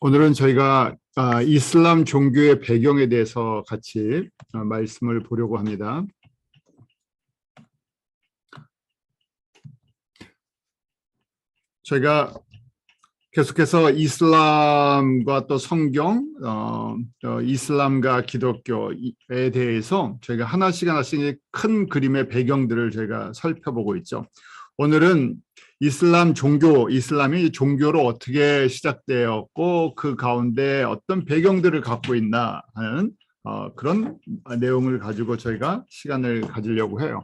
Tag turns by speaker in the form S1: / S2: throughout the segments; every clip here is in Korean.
S1: 오늘은 저희가 이슬람 종교의 배경에 대해서 같이 말씀을 보려고 합니다. 저희가 계속해서 이슬람과 또 성경, 이슬람과 기독교에 대해서 저희가 하나씩 큰 그림의 배경들을 저희가 살펴보고 있죠. 오늘은 이슬람이 종교로 어떻게 시작되었고 그 가운데 어떤 배경들을 갖고 있나 하는 그런 내용을 가지고 저희가 시간을 가지려고 해요.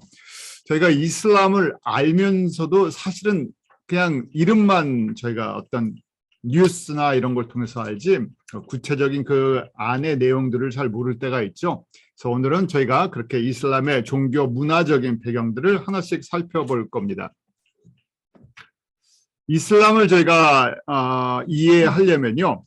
S1: 저희가 이슬람을 알면서도 사실은 그냥 이름만 저희가 어떤 뉴스나 이런 걸 통해서 알지 구체적인 그 안의 내용들을 잘 모를 때가 있죠. 그래서 오늘은 저희가 그렇게 이슬람의 종교 문화적인 배경들을 하나씩 살펴볼 겁니다. 이슬람을 저희가 이해하려면요,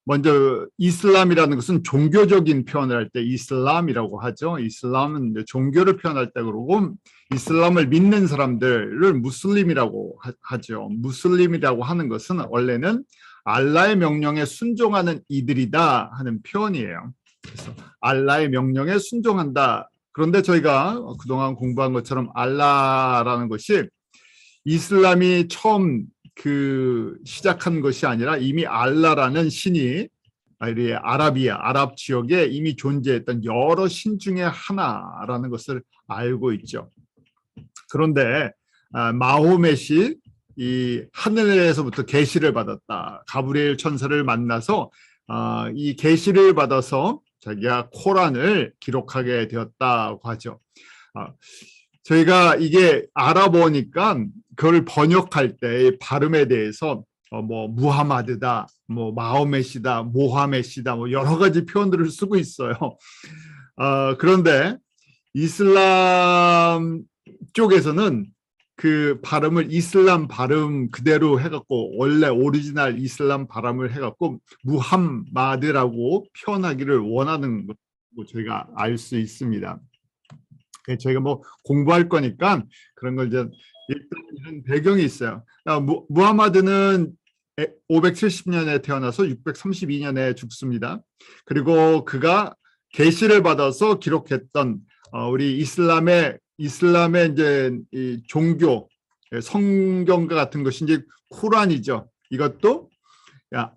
S1: 먼저 이슬람이라는 것은 종교적인 표현을 할 때 이슬람이라고 하죠. 이슬람은 종교를 표현할 때 그러고 이슬람을 믿는 사람들을 무슬림이라고 하죠. 무슬림이라고 하는 것은 원래는 알라의 명령에 순종하는 이들이다 하는 표현이에요. 그래서 알라의 명령에 순종한다. 그런데 저희가 그동안 공부한 것처럼 알라라는 것이 이슬람이 처음 시작한 것이 아니라 이미 알라라는 신이 아랍 지역에 이미 존재했던 여러 신 중에 하나라는 것을 알고 있죠. 그런데 마호멧이 이 하늘에서부터 계시를 받았다. 가브리엘 천사를 만나서 이 계시를 받아서 자기가 코란을 기록하게 되었다고 하죠. 저희가 이게 알아보니까 그걸 번역할 때 발음에 대해서 뭐 무하마드다, 뭐 마호멧이다, 모하멧이다, 뭐 여러 가지 표현들을 쓰고 있어요. 그런데 이슬람 쪽에서는 그 발음을 이슬람 발음 그대로 해갖고 원래 오리지널 이슬람 발음을 해갖고 무함마드라고 표현하기를 원하는 거 저희가 알 수 있습니다. 저희가 뭐 공부할 거니까 그런 걸 이제 일단 이런 배경이 있어요. 무하마드는 570년에 태어나서 632년에 죽습니다. 그리고 그가 계시를 받아서 기록했던 우리 이슬람의 이제 이 종교 성경과 같은 것이 이제 쿠란이죠. 이것도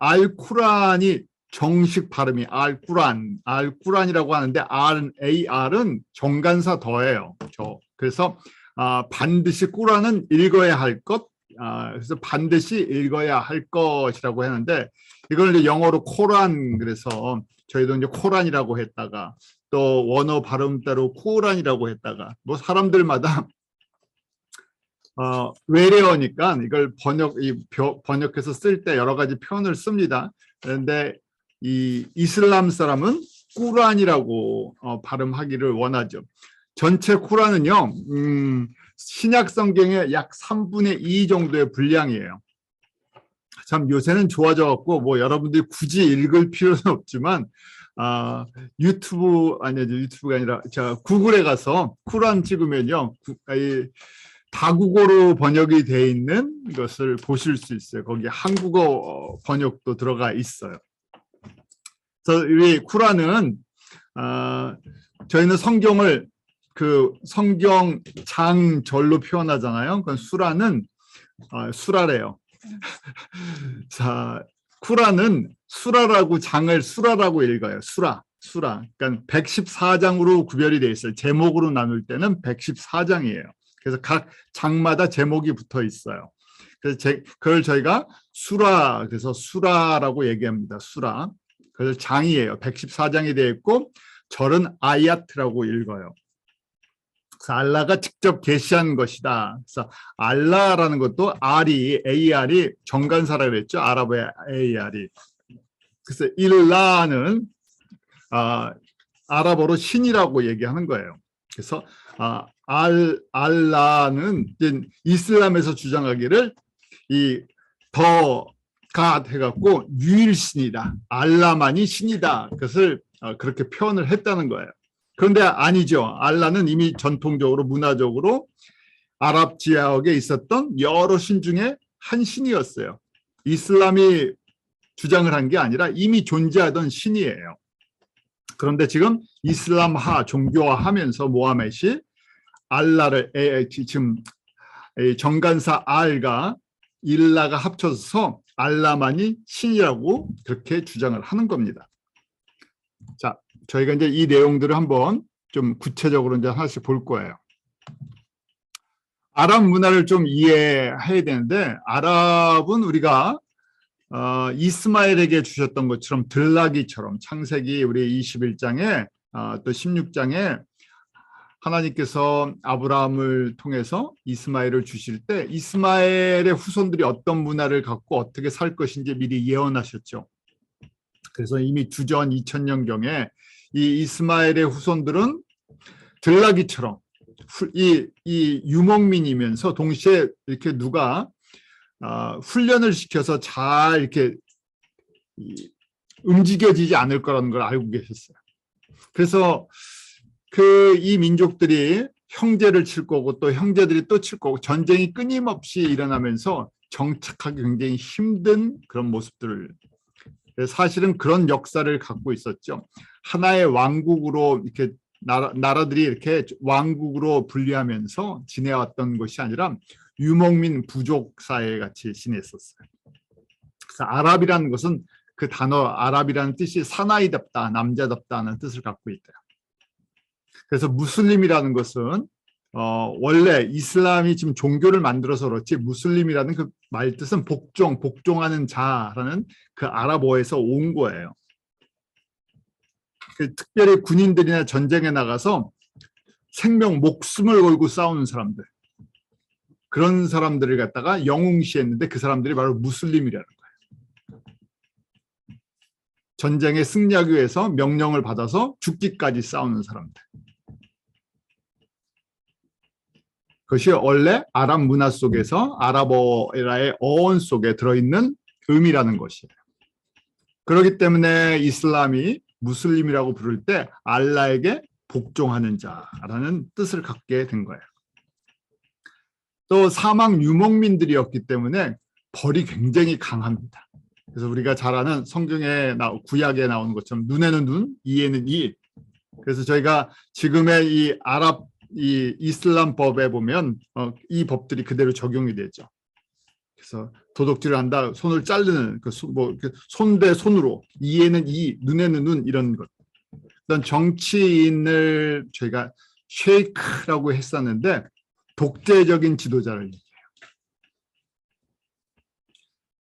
S1: 알쿠란이 정식 발음이 알꾸란이라고 하는데 AR은 정관사 더예요. 그래서 반드시 꾸란은 읽어야 할 것, 그래서 반드시 읽어야 할 것이라고 했는데 이걸 이제 영어로 코란, 그래서 저희도 이제 코란이라고 했다가 또 원어 발음 따로 쿠란이라고 했다가 뭐 사람들마다 외래어니까 이걸 번역해서 쓸 때 여러 가지 표현을 씁니다. 그런데 이 이슬람 사람은 꾸란이라고 발음하기를 원하죠. 전체 쿠란은요, 신약 성경의 약 3분의 2 정도의 분량이에요. 참 요새는 좋아져갖고 뭐 여러분들이 굳이 읽을 필요는 없지만 유튜브가 아니라 구글에 가서 쿠란 찍으면요, 다국어로 번역이 되어 있는 것을 보실 수 있어요. 거기 한국어 번역도 들어가 있어요. 그래서 이 쿠란은 저희는 성경을 그 성경 장절로 표현하잖아요. 그건 수라래요. 자, 쿠란은 수라라고 장을 수라라고 읽어요. 수라. 그러니까 114장으로 구별이 되어 있어요. 제목으로 나눌 때는 114장이에요. 그래서 각 장마다 제목이 붙어 있어요. 그래서 그걸 저희가 그래서 수라라고 얘기합니다. 수라. 그래서 장이에요. 114장이 되어 있고 절은 아야트라고 읽어요. 그래서 알라가 직접 계시한 것이다. 그래서 알라라는 것도 AR이 정관사라고 그랬죠. 아랍의 AR이. 그래서 일라는 아랍어로 신이라고 얘기하는 거예요. 그래서 알라는 이슬람에서 주장하기를 갓 해갖고 유일신이다. 알라만이 신이다. 그것을 그렇게 표현을 했다는 거예요. 그런데 아니죠. 알라는 이미 전통적으로 문화적으로 아랍 지역에 있었던 여러 신 중에 한 신이었어요. 이슬람이 주장을 한 게 아니라 이미 존재하던 신이에요. 그런데 지금 이슬람화, 종교화하면서 모하멧이 알라를 지금 정간사 알과 일라가 합쳐서 알라만이 신이라고 그렇게 주장을 하는 겁니다. 자, 저희가 이제 이 내용들을 한번 좀 구체적으로 이제 하나씩 볼 거예요. 아랍 문화를 좀 이해해야 되는데, 아랍은 우리가 이스마엘에게 주셨던 것처럼 들나귀처럼 창세기 우리 21장에 또 16장에 하나님께서 아브라함을 통해서 이스마엘을 주실 때 이스마엘의 후손들이 어떤 문화를 갖고 어떻게 살 것인지 미리 예언하셨죠. 그래서 이미 주전 2000년경에 이 이스마엘의 후손들은 들나귀처럼 이 유목민이면서 동시에 이렇게 누가 훈련을 시켜서 잘 이렇게 움직여지지 않을 거라는 걸 알고 계셨어요. 그래서 이 민족들이 형제를 칠 거고 또 형제들이 또 칠 거고 전쟁이 끊임없이 일어나면서 정착하기 굉장히 힘든 그런 모습들을, 사실은 그런 역사를 갖고 있었죠. 하나의 왕국으로 이렇게 나라들이 이렇게 왕국으로 분리하면서 지내왔던 것이 아니라 유목민 부족 사회 같이 지냈었어요. 그래서 아랍이라는 것은 그 단어 아랍이라는 뜻이 사나이답다, 남자답다는 뜻을 갖고 있대요. 그래서 무슬림이라는 것은 원래 이슬람이 지금 종교를 만들어서 그렇지 무슬림이라는 그 말 뜻은 복종하는 자라는 그 아랍어에서 온 거예요. 특별히 군인들이나 전쟁에 나가서 생명, 목숨을 걸고 싸우는 사람들, 그런 사람들을 갖다가 영웅시했는데 그 사람들이 바로 무슬림이라는 거예요. 전쟁에 승리하기 위해서 명령을 받아서 죽기까지 싸우는 사람들. 그것이 원래 아랍 문화 속에서 아랍어의 어원 속에 들어있는 의미라는 것이에요. 그렇기 때문에 이슬람이 무슬림이라고 부를 때 알라에게 복종하는 자라는 뜻을 갖게 된 거예요. 또 사막 유목민들이었기 때문에 벌이 굉장히 강합니다. 그래서 우리가 잘 아는 성경에 구약에 나오는 것처럼 눈에는 눈, 이에는 이. 그래서 저희가 지금의 이 이슬람 법에 보면 이 법들이 그대로 적용이 되죠. 그래서 도둑질을 한다, 손을 자르는 손 대 손으로, 이에는 이, 눈에는 눈, 이런 것. 어떤 정치인을 저희가 쉐이크라고 했었는데 독재적인 지도자를 얘기해요.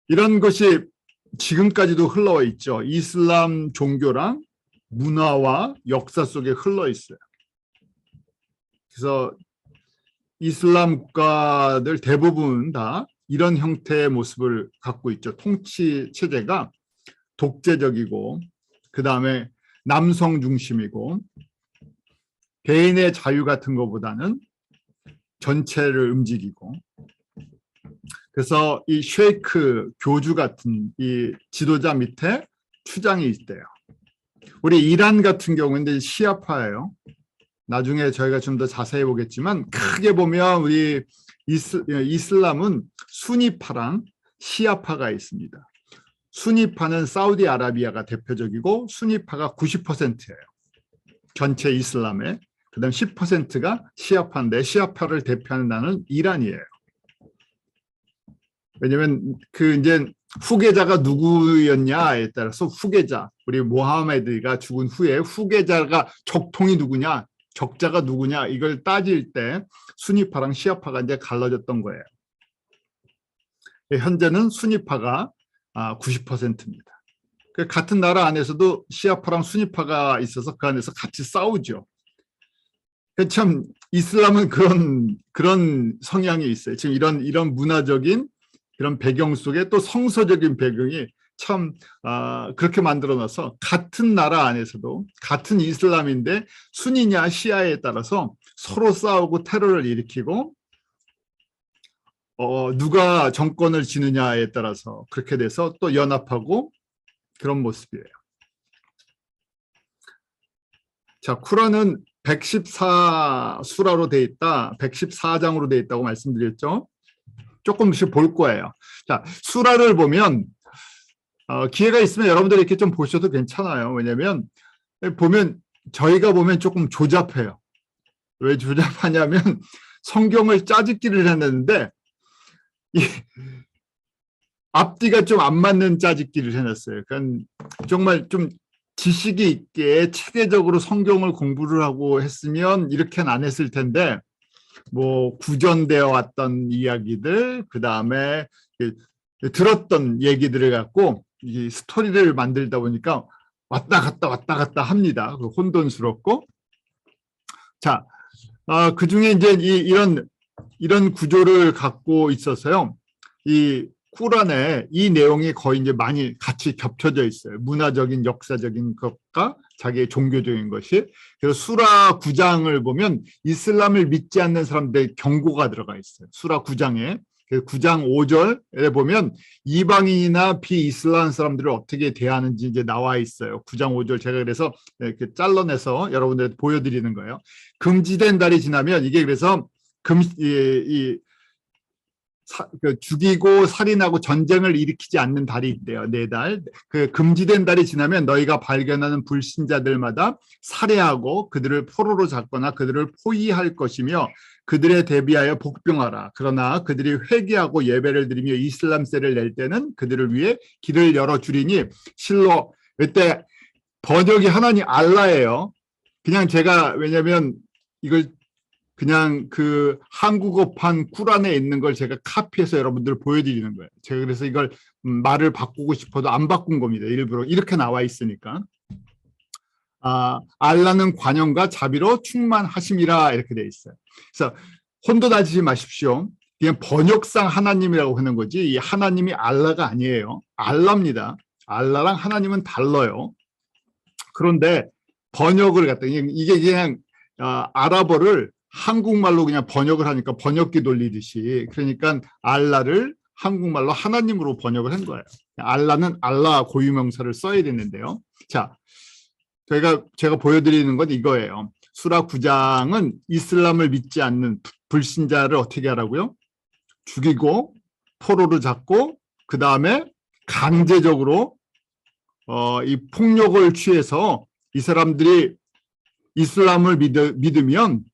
S1: 이런 것이 지금까지도 흘러와 있죠. 이슬람 종교랑 문화와 역사 속에 흘러 있어요. 그래서 이슬람 국가들 대부분 다 이런 형태의 모습을 갖고 있죠. 통치 체제가 독재적이고, 그 다음에 남성 중심이고, 개인의 자유 같은 것보다는 전체를 움직이고, 그래서 이 쉐이크 교주 같은 이 지도자 밑에 추장이 있대요. 우리 이란 같은 경우는 시아파예요. 나중에 저희가 좀 더 자세히 보겠지만 크게 보면 우리 이슬람은 수니파랑 시아파가 있습니다. 수니파는 사우디아라비아가 대표적이고 수니파가 90%예요. 전체 이슬람의. 그다음 10%가 시아파인데 시아파를 대표하는 나라는 이란이에요. 왜냐면 이제 후계자가 누구였냐에 따라서 후계자, 우리 모하메드가 죽은 후에 후계자가 적통이 누구냐, 적자가 누구냐, 이걸 따질 때 수니파랑 시아파가 이제 갈라졌던 거예요. 현재는 수니파가 90%입니다. 같은 나라 안에서도 시아파랑 수니파가 있어서 그 안에서 같이 싸우죠. 참 이슬람은 그런 성향이 있어요. 지금 이런 문화적인 이런 배경 속에 또 성서적인 배경이 참 그렇게 만들어놔서 같은 나라 안에서도 같은 이슬람인데 순이냐 시아에 따라서 서로 싸우고 테러를 일으키고 누가 정권을 지느냐에 따라서 그렇게 돼서 또 연합하고 그런 모습이에요. 자, 쿠란은 114수라로 돼 있다, 114장으로 돼 있다고 말씀드렸죠. 조금씩 볼 거예요. 자, 수라를 보면 기회가 있으면 여러분들이 이렇게 좀 보셔도 괜찮아요. 왜냐하면 저희가 보면 조금 조잡해요. 왜 조잡하냐면 성경을 짜집기를 해냈는데 이 앞뒤가 좀 안 맞는 짜집기를 해놨어요. 그러니까 정말 좀 지식이 있게 체계적으로 성경을 공부를 하고 했으면 이렇게는 안 했을 텐데 뭐 구전되어 왔던 이야기들, 그 다음에 들었던 얘기들을 갖고 이 스토리를 만들다 보니까 왔다 갔다 합니다. 혼돈스럽고. 자, 그 중에 이제 이런 구조를 갖고 있어서요. 이 쿠란에 이 내용이 거의 이제 많이 같이 겹쳐져 있어요. 문화적인, 역사적인 것과 자기의 종교적인 것이. 그래서 수라 9장을 보면 이슬람을 믿지 않는 사람들의 경고가 들어가 있어요. 수라 9장에. 9장 5절에 보면 이방인이나 비이슬람 사람들을 어떻게 대하는지 이제 나와 있어요. 9장 5절 제가 그래서 이렇게 잘라내서 여러분들한테 보여드리는 거예요. 금지된 달이 지나면 이게 그래서 죽이고 살인하고 전쟁을 일으키지 않는 달이 있대요. 4달. 그 금지된 달이 지나면 너희가 발견하는 불신자들마다 살해하고 그들을 포로로 잡거나 그들을 포위할 것이며 그들에 대비하여 복병하라. 그러나 그들이 회개하고 예배를 드리며 이슬람세를 낼 때는 그들을 위해 길을 열어주리니 실로. 이때 번역이 하나님 알라예요. 그냥 제가 왜냐면 이걸 그냥 그 한국어판 쿠란에 있는 걸 제가 카피해서 여러분들 보여드리는 거예요. 제가 그래서 이걸 말을 바꾸고 싶어도 안 바꾼 겁니다. 일부러 이렇게 나와 있으니까. 알라는 관용과 자비로 충만하심이라 이렇게 돼 있어요. 그래서 혼돈하지 마십시오. 그냥 번역상 하나님이라고 하는 거지 이 하나님이 알라가 아니에요. 알라입니다. 알라랑 하나님은 달라요. 그런데 번역을 갖다 이게 그냥 아랍어를 한국말로 그냥 번역을 하니까 번역기 돌리듯이 그러니까 알라를 한국말로 하나님으로 번역을 한 거예요. 알라는 알라 고유명사를 써야 되는데요. 자, 제가 보여드리는 건 이거예요. 수라 9장은 이슬람을 믿지 않는 불신자를 어떻게 하라고요? 죽이고 포로로 잡고 그 다음에 강제적으로 이 폭력을 취해서 이 사람들이 이슬람을 믿으면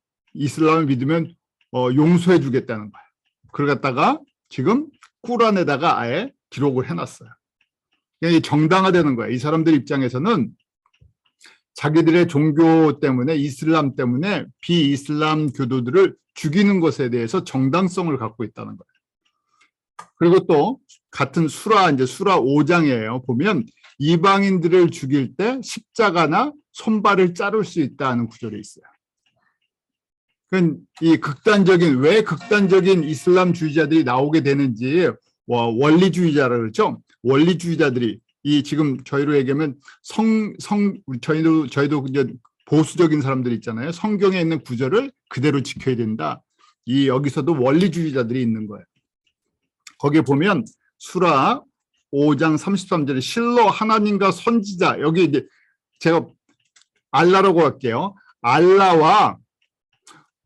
S1: 용서해 주겠다는 거예요. 그걸 갖다가 지금 쿠란에다가 아예 기록을 해놨어요. 이게 정당화되는 거예요. 이 사람들 입장에서는 자기들의 종교 때문에 이슬람 때문에 비이슬람 교도들을 죽이는 것에 대해서 정당성을 갖고 있다는 거예요. 그리고 또 같은 수라 5장이에요. 보면 이방인들을 죽일 때 십자가나 손발을 자를 수 있다는 구절이 있어요. 이 왜 극단적인 이슬람주의자들이 나오게 되는지 원리주의자라 그러죠. 원리주의자들이 지금 저희로 얘기하면 저희도 이제 보수적인 사람들이 있잖아요. 성경에 있는 구절을 그대로 지켜야 된다. 여기서도 원리주의자들이 있는 거예요. 거기에 보면 수라 5장 33절에 실로 하나님과 선지자 여기 이제 제가 알라라고 할게요. 알라와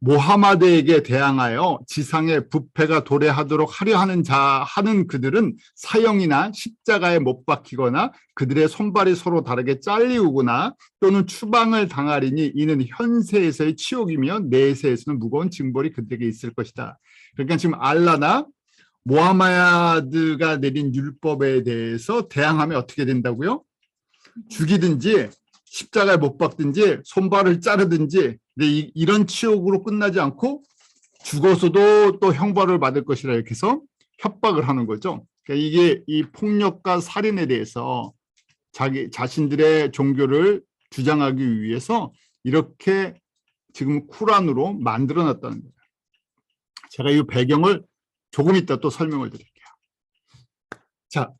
S1: 모하마드에게 대항하여 지상의 부패가 도래하도록 하려 하는 그들은 사형이나 십자가에 못 박히거나 그들의 손발이 서로 다르게 잘리우거나 또는 추방을 당하리니 이는 현세에서의 치욕이며 내세에서는 무거운 징벌이 그들에게 있을 것이다. 그러니까 지금 알라나 모하마드가 내린 율법에 대해서 대항하면 어떻게 된다고요? 죽이든지 십자가에 못 박든지 손발을 자르든지 이런 치욕으로 끝나지 않고 죽어서도 또 형벌을 받을 것이라 이렇게 해서 협박을 하는 거죠. 그러니까 이게 이 폭력과 살인에 대해서 자신들의 종교를 주장하기 위해서 이렇게 지금 쿠란으로 만들어놨다는 거예요. 제가 이 배경을 조금 이따 또 설명을 드릴게요. 자,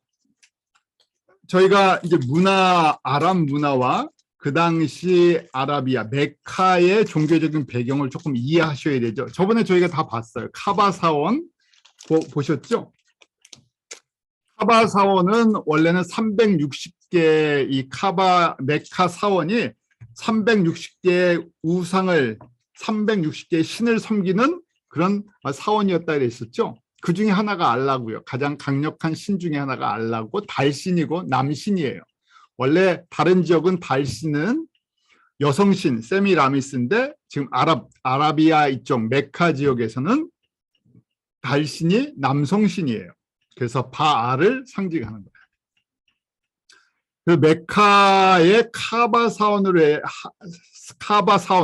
S1: 저희가 이제 아랍 문화와 그 당시 아라비아 메카의 종교적인 배경을 조금 이해하셔야 되죠. 저번에 저희가 다 봤어요. 카바 사원 보셨죠? 카바 사원은 원래는 360개 메카 사원이 360개의 우상을 360개의 신을 섬기는 그런 사원이었다 그랬었죠. 그 중에 하나가 알라고요. 가장 강력한 신 중에 하나가 알라고 달신이고 남신이에요. 원래 다른 지역은 달신은 여성신 세미라미스인데 지금 아라비아 이쪽 메카 지역에서는 달신이 남성신이에요. 그래서 바알을 상징하는 거예요. 그 메카의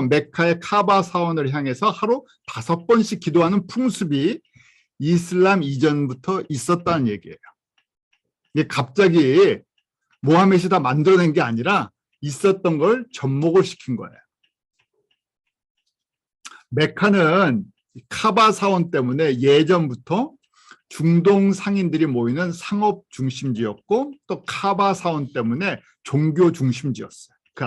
S1: 메카의 카바 사원을 향해서 하루 5번씩 기도하는 풍습이 이슬람 이전부터 있었다는 얘기예요. 이게 갑자기 모하메드가 다 만들어낸 게 아니라 있었던 걸 접목을 시킨 거예요. 메카는 카바 사원 때문에 예전부터 중동 상인들이 모이는 상업 중심지였고 또 카바 사원 때문에 종교 중심지였어요. 그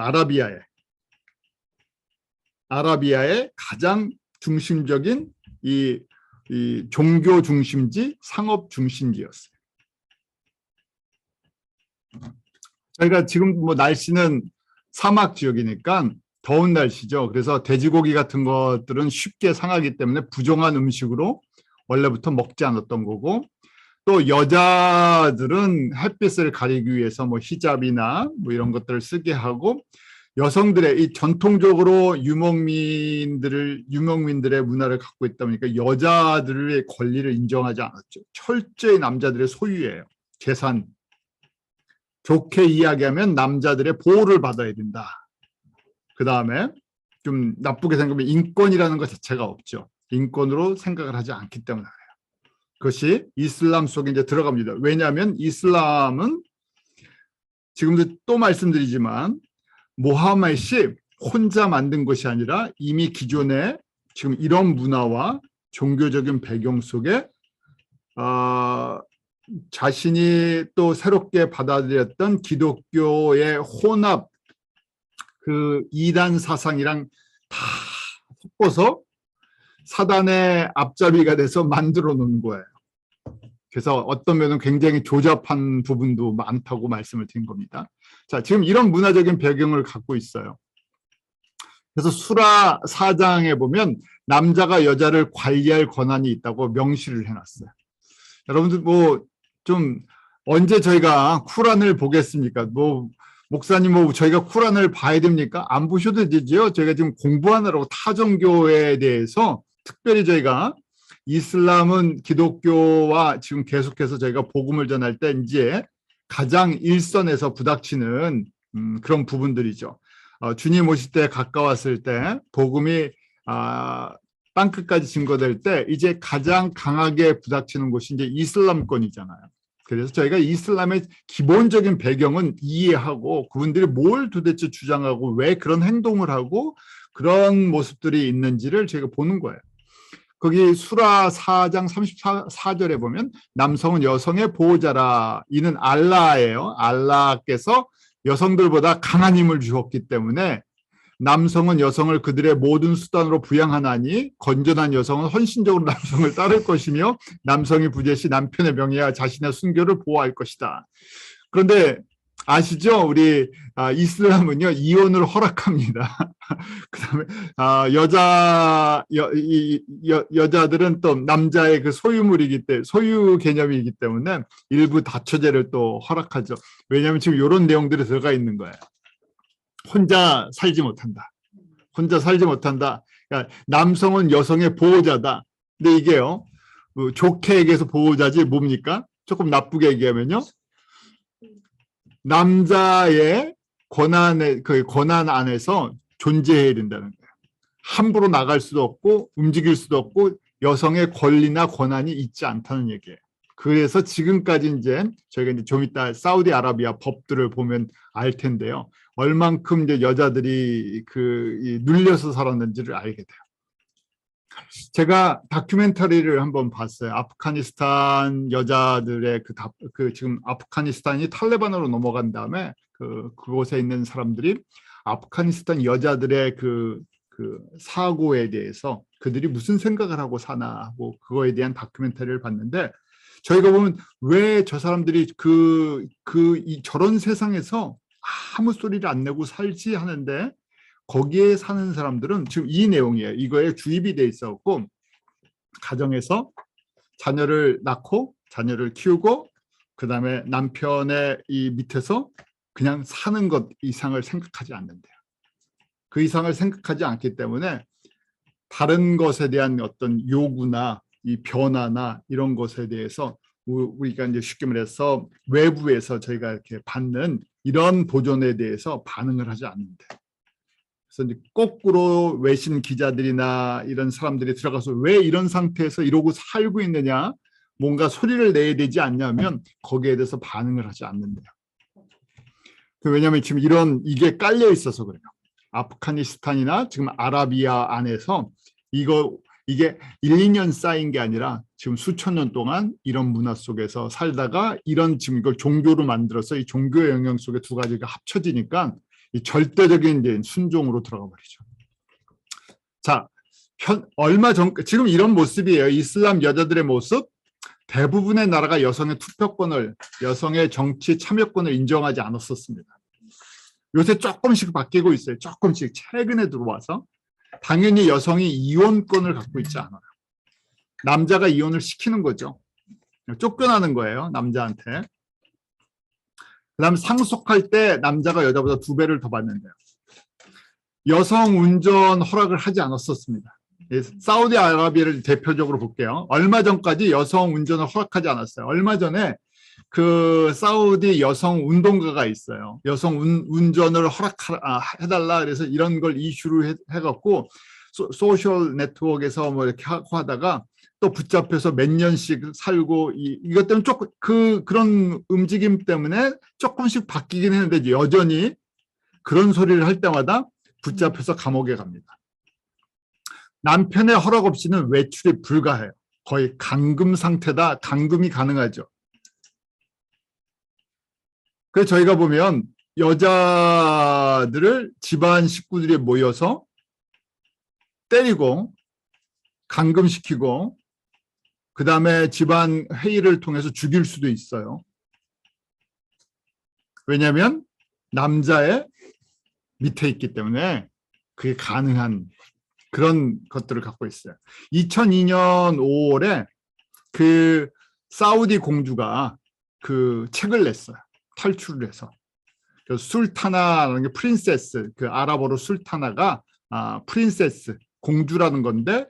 S1: 아라비아의 가장 중심적인 이 종교 중심지, 상업 중심지였어요. 저희가 지금 뭐 날씨는 사막 지역이니까 더운 날씨죠. 그래서 돼지고기 같은 것들은 쉽게 상하기 때문에 부정한 음식으로 원래부터 먹지 않았던 거고, 또 여자들은 햇빛을 가리기 위해서 뭐 히잡이나 뭐 이런 것들을 쓰게 하고, 여성들의 이 전통적으로 유목민들의 문화를 갖고 있다 보니까 여자들의 권리를 인정하지 않았죠. 철저히 남자들의 소유예요. 재산. 좋게 이야기하면 남자들의 보호를 받아야 된다. 그 다음에 좀 나쁘게 생각하면 인권이라는 것 자체가 없죠. 인권으로 생각을 하지 않기 때문에 그래요. 그것이 이슬람 속에 이제 들어갑니다. 왜냐하면 이슬람은 지금도 또 말씀드리지만 모하메드이 혼자 만든 것이 아니라 이미 기존에 지금 이런 문화와 종교적인 배경 속에 자신이 또 새롭게 받아들였던 기독교의 혼합 그 이단 사상이랑 다 섞어서 사단의 앞잡이가 돼서 만들어 놓은 거예요. 그래서 어떤 면은 굉장히 조잡한 부분도 많다고 말씀을 드린 겁니다. 자, 지금 이런 문화적인 배경을 갖고 있어요. 그래서 수라 4장에 보면 남자가 여자를 관리할 권한이 있다고 명시를 해놨어요. 여러분들 뭐 좀 언제 저희가 쿠란을 보겠습니까? 뭐 목사님 뭐 저희가 쿠란을 봐야 됩니까? 안 보셔도 되죠. 저희가 지금 공부하느라고 타종교에 대해서 특별히 저희가 이슬람은 기독교와 지금 계속해서 저희가 복음을 전할 때 이제 가장 일선에서 부닥치는 그런 부분들이죠. 주님 오실 때 가까웠을 때 복음이 땅끝까지 증거될 때 이제 가장 강하게 부닥치는 곳이 이제 이슬람권이잖아요. 그래서 저희가 이슬람의 기본적인 배경은 이해하고 그분들이 뭘 도대체 주장하고 왜 그런 행동을 하고 그런 모습들이 있는지를 저희가 보는 거예요. 거기 수라 4장 34절에 보면 남성은 여성의 보호자라. 이는 알라예요. 알라께서 여성들보다 강한 힘을 주었기 때문에 남성은 여성을 그들의 모든 수단으로 부양하나니 건전한 여성은 헌신적으로 남성을 따를 것이며 남성이 부재시 남편의 명예와 자신의 순교를 보호할 것이다. 그런데 아시죠? 우리 이슬람은요 이혼을 허락합니다. 그다음에 여자들은 또 남자의 그 소유물이기 때문에 소유 개념이기 때문에 일부 다처제를 또 허락하죠. 왜냐하면 지금 이런 내용들이 들어가 있는 거예요. 혼자 살지 못한다. 혼자 살지 못한다. 그러니까 남성은 여성의 보호자다. 근데 이게요 좋게 얘기해서 보호자지 뭡니까? 조금 나쁘게 얘기하면요. 남자의 그 권한 안에서 존재해야 된다는 거예요. 함부로 나갈 수도 없고 움직일 수도 없고 여성의 권리나 권한이 있지 않다는 얘기예요. 그래서 지금까지 이제 저희가 이제 좀 이따 사우디아라비아 법들을 보면 알 텐데요. 얼만큼 이제 여자들이 눌려서 살았는지를 알게 돼요. 제가 다큐멘터리를 한번 봤어요. 아프가니스탄 여자들의 지금 아프가니스탄이 탈레반으로 넘어간 다음에 그곳에 있는 사람들이 아프가니스탄 여자들의 그 사고에 대해서 그들이 무슨 생각을 하고 사나 하고 그거에 대한 다큐멘터리를 봤는데 저희가 보면 왜 저 사람들이 저런 세상에서 아무 소리를 안 내고 살지 하는데 거기에 사는 사람들은 지금 이 내용이에요. 이거에 주입이 돼 있었고 가정에서 자녀를 낳고 자녀를 키우고 그다음에 남편의 이 밑에서 그냥 사는 것 이상을 생각하지 않는데요. 그 이상을 생각하지 않기 때문에 다른 것에 대한 어떤 요구나 이 변화나 이런 것에 대해서 우리가 이제 쉽게 말해서 외부에서 저희가 이렇게 받는 이런 도전에 대해서 반응을 하지 않는데, 그래서 이제 거꾸로 외신 기자들이나 이런 사람들이 들어가서 왜 이런 상태에서 이러고 살고 있느냐, 뭔가 소리를 내야 되지 않냐면 거기에 대해서 반응을 하지 않는데요. 왜냐하면 지금 이게 깔려 있어서 그래요. 아프가니스탄이나 지금 아라비아 안에서 이게 1, 2년 쌓인 게 아니라 지금 수천 년 동안 이런 문화 속에서 살다가 이런 지금 이걸 종교로 만들어서 이 종교의 영향 속에 두 가지가 합쳐지니까 이 절대적인 이제 순종으로 들어가 버리죠. 자, 얼마 전 지금 이런 모습이에요. 이슬람 여자들의 모습. 대부분의 나라가 여성의 투표권을, 여성의 정치 참여권을 인정하지 않았었습니다. 요새 조금씩 바뀌고 있어요. 조금씩 최근에 들어와서. 당연히 여성이 이혼권을 갖고 있지 않아요. 남자가 이혼을 시키는 거죠. 쫓겨나는 거예요, 남자한테. 그다음 상속할 때 남자가 여자보다 2배를 더 받는데요. 여성 운전 허락을 하지 않았었습니다. 사우디아라비아를 대표적으로 볼게요. 얼마 전까지 여성 운전을 허락하지 않았어요. 얼마 전에 그 사우디 여성 운동가가 있어요. 여성 운전을 허락해달라 그래서 이런 걸 이슈로 해갖고 소셜 네트워크에서 뭐 이렇게 하다가 또 붙잡혀서 몇 년씩 살고 이것 때문에 조금 그런 움직임 때문에 조금씩 바뀌긴 했는데 여전히 그런 소리를 할 때마다 붙잡혀서 감옥에 갑니다. 남편의 허락 없이는 외출이 불가해요. 거의 감금 상태다. 감금이 가능하죠. 그래서 저희가 보면 여자들을 집안 식구들이 모여서 때리고 감금시키고 그 다음에 집안 회의를 통해서 죽일 수도 있어요. 왜냐하면 남자의 밑에 있기 때문에 그게 가능한 그런 것들을 갖고 있어요. 2002년 5월에 그 사우디 공주가 그 책을 냈어요. 탈출을 해서. 술타나라는 게 프린세스, 그 아랍어로 술타나가 프린세스, 공주라는 건데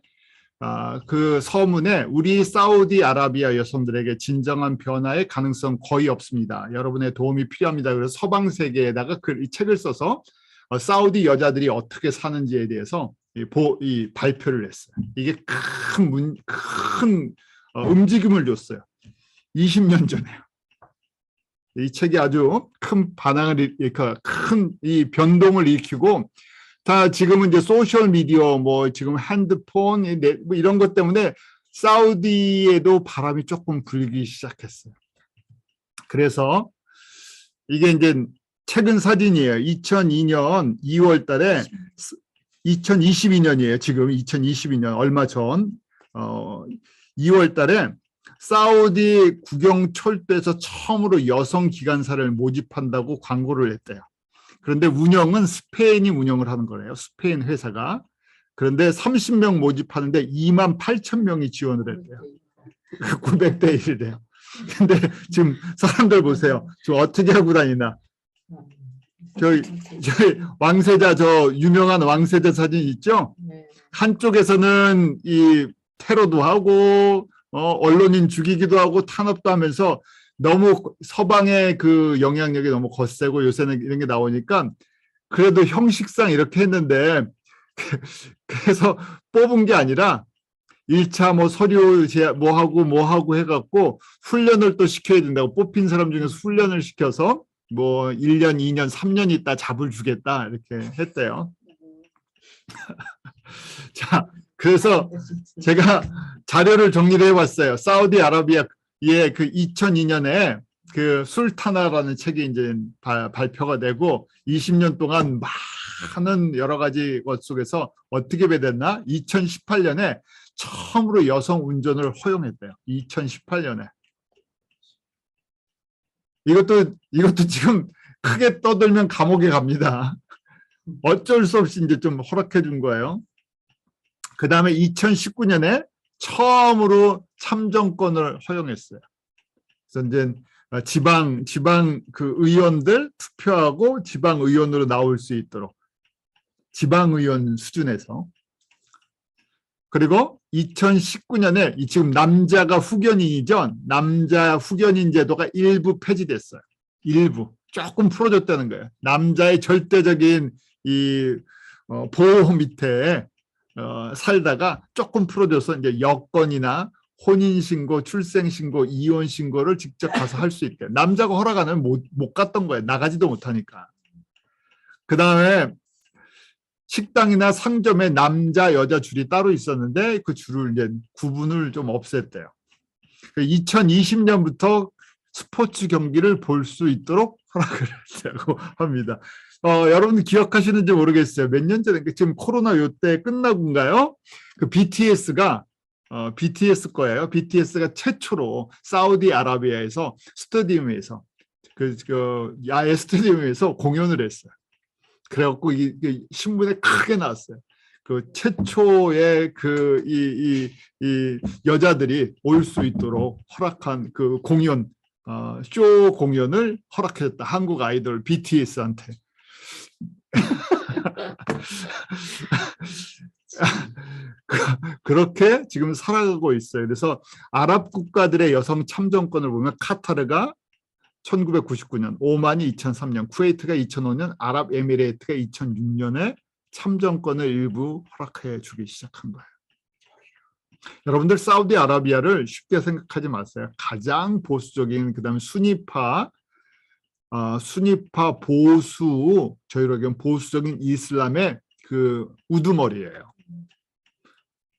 S1: 그 서문에 우리 사우디아라비아 여성들에게 진정한 변화의 가능성 거의 없습니다. 여러분의 도움이 필요합니다. 그래서 서방 세계에다가 이 책을 써서 사우디 여자들이 어떻게 사는지에 대해서 이 발표를 했어요. 이게 큰 움직임을 줬어요. 20년 전에요. 이 책이 아주 큰 반항을 큰 이 변동을 일으키고 다 지금은 이제 소셜 미디어 뭐 지금 핸드폰 뭐 이런 것 때문에 사우디에도 바람이 조금 불기 시작했어요. 그래서 이게 이제 최근 사진이에요. 2002년 2월 달에 2022년이에요. 지금 2022년 얼마 전 2월 달에 사우디 국영철도에서 처음으로 여성 기관사를 모집한다고 광고를 했대요. 그런데 운영은 스페인이 운영을 하는 거래요. 스페인 회사가. 그런데 30명 모집하는데 28,000명이 지원을 했대요. 900대 1이래요. 근데 지금 사람들 보세요. 지금 어떻게 하고 다니나. 저희 왕세자 유명한 왕세자 사진 있죠? 한쪽에서는 이 테러도 하고 언론인 죽이기도 하고 탄압도 하면서 너무 서방의 그 영향력이 너무 거세고 요새는 이런 게 나오니까 그래도 형식상 이렇게 했는데 그래서 뽑은 게 아니라 1차 뭐 서류 뭐 하고 해갖고 훈련을 또 시켜야 된다고 뽑힌 사람 중에서 훈련을 시켜서 뭐 1년, 2년, 3년 있다 잡을 주겠다 이렇게 했대요. 자, 그래서 제가 자료를 정리를 해봤어요. 사우디아라비아의 그 2002년에 그 술타나라는 책이 이제 발표가 되고 20년 동안 많은 여러 가지 것 속에서 어떻게 됐나? 2018년에 처음으로 여성 운전을 허용했대요. 2018년에. 이것도 지금 크게 떠들면 감옥에 갑니다. 어쩔 수 없이 이제 좀 허락해 준 거예요. 그 다음에 2019년에 처음으로 참정권을 허용했어요. 그래서 이제 지방 그 의원들 투표하고 지방 의원으로 나올 수 있도록 지방 의원 수준에서. 그리고 2019년에 지금 남자가 후견인이죠. 남자 후견인 제도가 일부 폐지됐어요. 일부 조금 풀어줬다는 거예요. 남자의 절대적인 이 보호 밑에 살다가 조금 풀어줘서 이제 여권이나 혼인신고, 출생신고, 이혼신고를 직접 가서 할 수 있게. 남자가 허락 안 하면 못 갔던 거예요. 나가지도 못하니까. 그 다음에 식당이나 상점에 남자, 여자 줄이 따로 있었는데 그 줄을 이제 구분을 좀 없앴대요. 2020년부터 스포츠 경기를 볼 수 있도록 허락을 했다고 합니다. 여러분 기억하시는지 모르겠어요. 몇 년 전에 지금 코로나 요때 끝나고인가요? 그 BTS가 BTS 거예요. BTS가 최초로 사우디아라비아에서 스타디움에서 그 야외 스타디움에서 공연을 했어요. 그래갖고 이게 신문에 크게 나왔어요. 그 최초의 이 여자들이 올 수 있도록 허락한 그 공연, 쇼 공연을 허락했다. 한국 아이돌 BTS한테. 그렇게 지금 살아가고 있어요. 그래서 아랍 국가들의 여성 참정권을 보면 카타르가 1999년, 오만이 2003년, 쿠웨이트가 2005년, 아랍에미레이트가 2006년에 참정권을 일부 허락해 주기 시작한 거예요. 여러분들 사우디아라비아를 쉽게 생각하지 마세요. 가장 보수적인, 그다음에 순위파 보수, 저희로 얘기하면 보수적인 이슬람의 그 우두머리예요.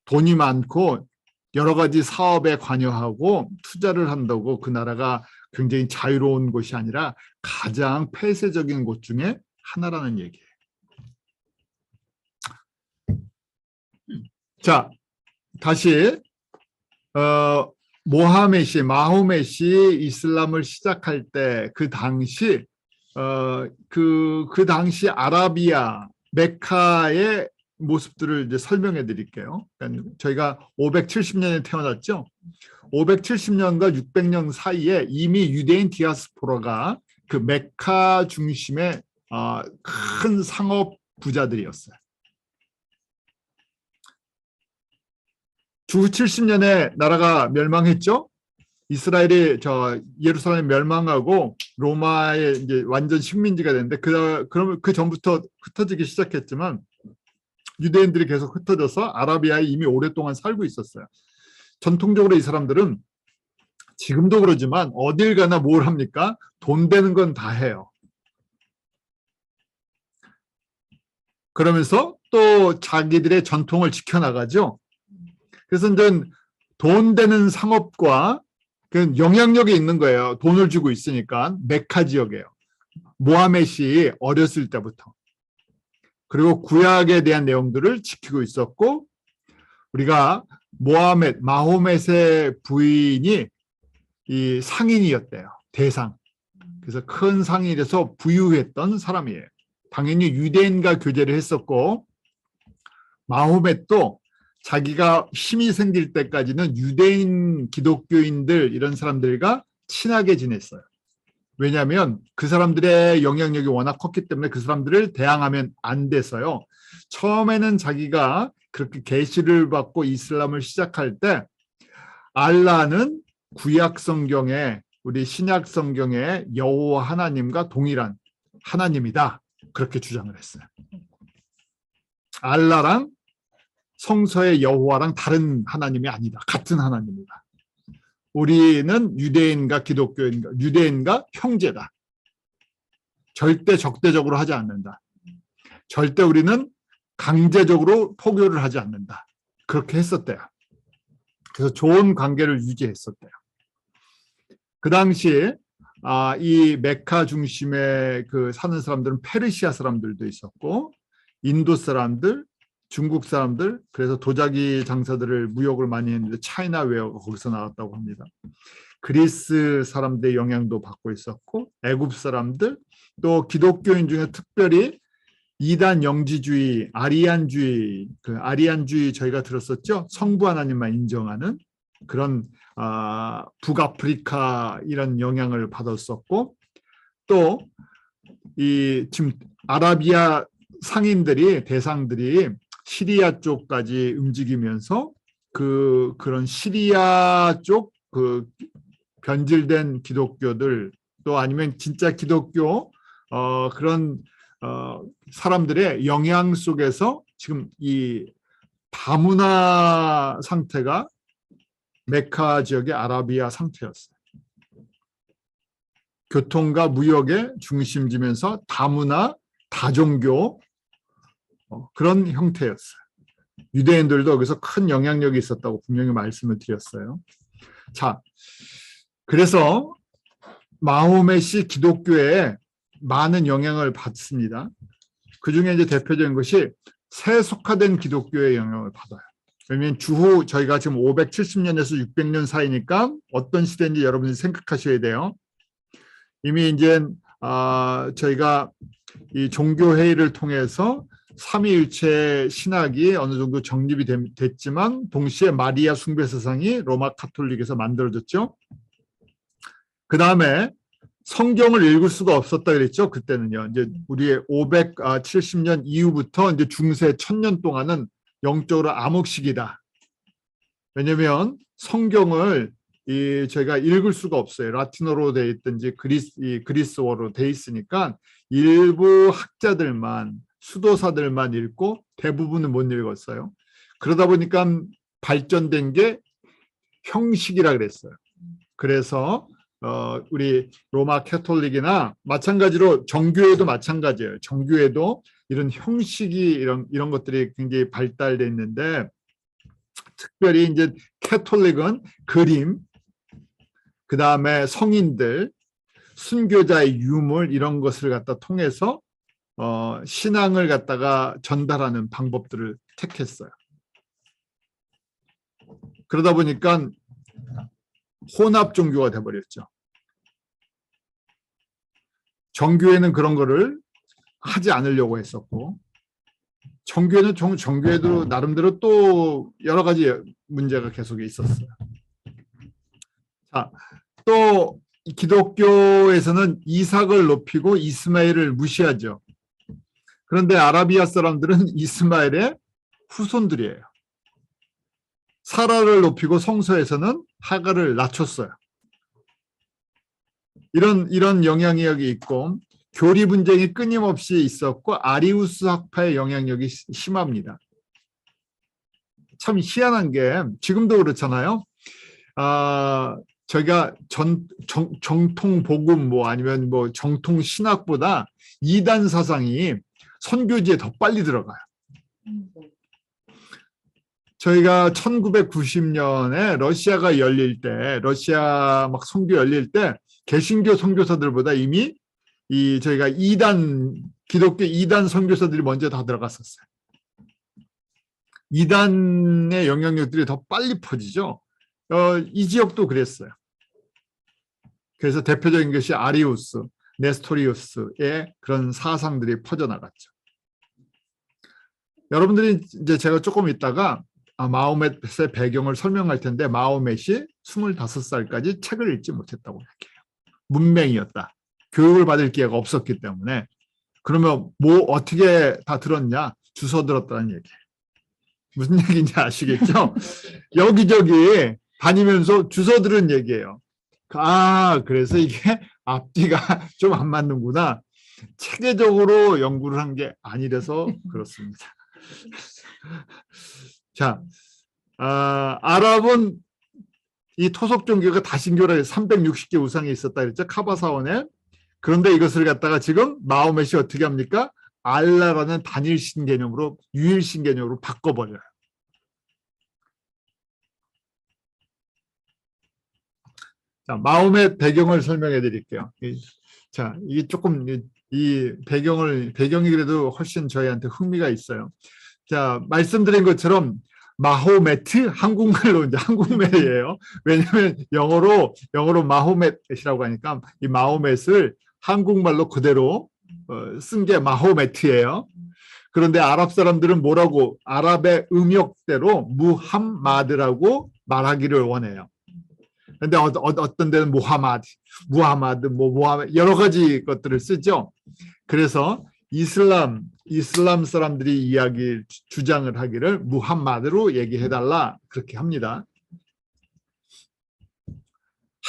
S1: 돈이 많고 여러 가지 사업에 관여하고 투자를 한다고 그 나라가 굉장히 자유로운 곳이 아니라 가장 폐쇄적인 곳 중에 하나라는 얘기예요. 자, 다시 마호멧이 이슬람을 시작할 때 그 당시 그 당시 아라비아 메카의 모습들을 이제 설명해 드릴게요. 그러니까 저희가 570년에 태어났죠. 570년과 600년 사이에 이미 유대인 디아스포라가 그 메카 중심의 큰 상업 부자들이었어요. 주 70년에 나라가 멸망했죠. 이스라엘이 예루살렘 멸망하고 로마의 이제 완전 식민지가 됐는데 그러면 그 전부터 흩어지기 시작했지만 유대인들이 계속 흩어져서 아라비아에 이미 오랫동안 살고 있었어요. 전통적으로 이 사람들은 지금도 그러지만 어딜 가나 뭘 합니까? 돈 되는 건 다 해요. 그러면서 또 자기들의 전통을 지켜나가죠. 그래서 이제 돈 되는 상업과 그 영향력이 있는 거예요. 돈을 주고 있으니까. 메카 지역이에요. 모하멧이 어렸을 때부터. 그리고 구약에 대한 내용들을 지키고 있었고, 우리가 마호멧의 부인이 이 상인이었대요. 대상. 그래서 큰 상인이 돼서 부유했던 사람이에요. 당연히 유대인과 교제를 했었고, 마호멧도 자기가 힘이 생길 때까지는 유대인, 기독교인들 이런 사람들과 친하게 지냈어요. 왜냐하면 그 사람들의 영향력이 워낙 컸기 때문에 그 사람들을 대항하면 안 돼서요. 처음에는 자기가 그렇게 계시를 받고 이슬람을 시작할 때 알라는 구약 성경에, 우리 신약 성경에 여호와 하나님과 동일한 하나님이다. 그렇게 주장을 했어요. 알라랑 성서의 여호와랑 다른 하나님이 아니다. 같은 하나님이다. 우리는 유대인과 기독교인과 유대인과 형제다. 절대 적대적으로 하지 않는다. 절대 우리는 강제적으로 포교를 하지 않는다. 그렇게 했었대요. 그래서 좋은 관계를 유지했었대요. 그 당시 이 메카 중심에 그 사는 사람들은 페르시아 사람들도 있었고 인도 사람들, 중국 사람들, 그래서 도자기 장사들을 무역을 많이 했는데 차이나 웨어가 거기서 나왔다고 합니다. 그리스 사람들의 영향도 받고 있었고 애굽 사람들, 또 기독교인 중에 특별히 이단 영지주의, 아리안주의, 그 아리안주의 저희가 들었었죠. 성부 하나님만 인정하는 그런 북아프리카 이런 영향을 받았었고, 또 이 지금 아라비아 상인들이 대상들이 시리아 쪽까지 움직이면서 그런 시리아 쪽 그 변질된 기독교들, 또 아니면 진짜 기독교 그런 사람들의 영향 속에서 지금 이 다문화 상태가 메카 지역의 아라비아 상태였어요. 교통과 무역의 중심지면서 다문화, 다종교 그런 형태였어요. 유대인들도 여기서 큰 영향력이 있었다고 분명히 말씀을 드렸어요. 자, 그래서 마호멧이 기독교에 많은 영향을 받습니다. 그 중에 이제 대표적인 것이 세속화된 기독교의 영향을 받아요. 왜냐하면 주후 저희가 지금 570년에서 600년 사이니까 어떤 시대인지 여러분이 생각하셔야 돼요. 이미 이제 저희가 이 종교회의를 통해서 삼위일체 신학이 어느 정도 정립이 됐지만 동시에 마리아 숭배 사상이 로마 카톨릭에서 만들어졌죠. 그 다음에 성경을 읽을 수가 없었다 그랬죠. 그때는요. 이제 우리의 570년 이후부터 이제 중세 1000년 동안은 영적으로 암흑시기다. 왜냐하면 성경을 저희가 읽을 수가 없어요. 라틴어로 돼 있든지 그리스어로 돼 있으니까 일부 학자들만, 수도사들만 읽고 대부분은 못 읽었어요. 그러다 보니까 발전된 게 형식이라 그랬어요. 그래서 우리 로마 캐톨릭이나 마찬가지로 정교회도 마찬가지예요. 정교회도 이런 형식이 이런 것들이 굉장히 발달돼 있는데, 특별히 이제 캐톨릭은 그림, 그 다음에 성인들, 순교자의 유물 이런 것을 갖다 통해서 신앙을 갖다가 전달하는 방법들을 택했어요. 그러다 보니까 혼합 종교가 돼버렸죠. 정교회는 그런 거를 하지 않으려고 했었고, 정교회는 정교회도 나름대로 또 여러 가지 문제가 계속 있었어요. 자, 또 기독교에서는 이삭을 높이고 이스마엘을 무시하죠. 그런데 아라비아 사람들은 이스마엘의 후손들이에요. 사라를 높이고 성서에서는 하갈을 낮췄어요. 이런 영향력이 있고, 교리 분쟁이 끊임없이 있었고, 아리우스 학파의 영향력이 심합니다. 참 희한한 게 지금도 그렇잖아요. 저희가 정통 복음 아니면 정통 신학보다 이단 사상이 선교지에 더 빨리 들어가요. 저희가 1990년에 러시아가 열릴 때, 러시아 막 선교 열릴 때 개신교 선교사들보다 이미 저희가 기독교 이단 선교사들이 먼저 다 들어갔었어요. 이단의 영향력들이 더 빨리 퍼지죠. 이 지역도 그랬어요. 그래서 대표적인 것이 아리우스, 네스토리우스의 그런 사상들이 퍼져나갔죠. 여러분들이 이제 제가 조금 있다가 마호멧의 배경을 설명할 텐데, 마호멧이 25살까지 책을 읽지 못했다고 얘기해요. 문맹이었다. 교육을 받을 기회가 없었기 때문에. 그러면 어떻게 다 들었냐? 주워 들었다는 얘기예요. 무슨 얘기인지 아시겠죠? 여기저기 다니면서 주워 들은 얘기예요. 그래서 이게 앞뒤가 좀 안 맞는구나. 체계적으로 연구를 한 게 아니라서 그렇습니다. 자, 아랍은 이 토속 종교가 다신교라 360개 우상이 있었다 그랬죠. 카바사원에. 그런데 이것을 갖다가 지금 마호멧이 어떻게 합니까? 알라라는 단일신 개념으로, 유일신 개념으로 바꿔버려요. 자, 마호멧 배경을 설명해 드릴게요. 자, 이게 조금 이 배경이 그래도 훨씬 저희한테 흥미가 있어요. 자, 말씀드린 것처럼 마호메트, 한국말로 이제 한국말이에요. 왜냐하면 영어로 마호멧이라고 하니까 이 마호멧을 한국말로 그대로 쓴 게 마호메트예요. 그런데 아랍 사람들은 아랍의 음역대로 무함마드라고 말하기를 원해요. 근데 어떤 데는 무하마드, 여러 가지 것들을 쓰죠. 그래서 이슬람 사람들이 주장을 하기를 무함마드로 얘기해달라 그렇게 합니다.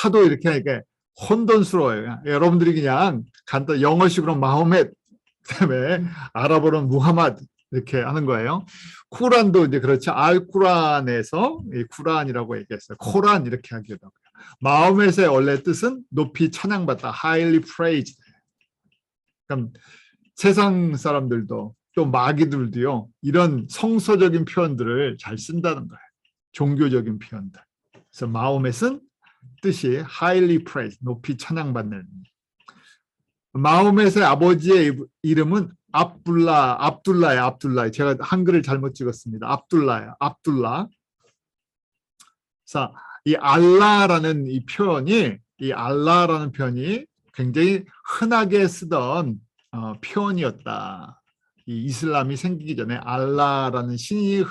S1: 하도 이렇게 하니까 혼돈스러워요. 여러분들이 그냥 간단 영어식으로 마호멧, 그다음에 아랍어로는 무하마드 이렇게 하는 거예요. 쿠란도 이제 그렇죠. 알쿠란에서 쿠란이라고 얘기했어요. 코란 이렇게 하기도 하고요. 마호멧의 원래 뜻은 높이 찬양받다, highly praised. 그러니까 세상 사람들도 또 마귀들도요, 이런 성서적인 표현들을 잘 쓴다는 거예요. 종교적인 표현들. 그래서 마호멧은 뜻이 highly praised, 높이 찬양받는. 마호멧의 아버지의 이름은 압둘라예요. 제가 한글을 잘못 찍었습니다. 압둘라. 자, 이 알라라는 표현이 굉장히 흔하게 쓰던 표현이었다. 이 이슬람이 생기기 전에 알라라는 신이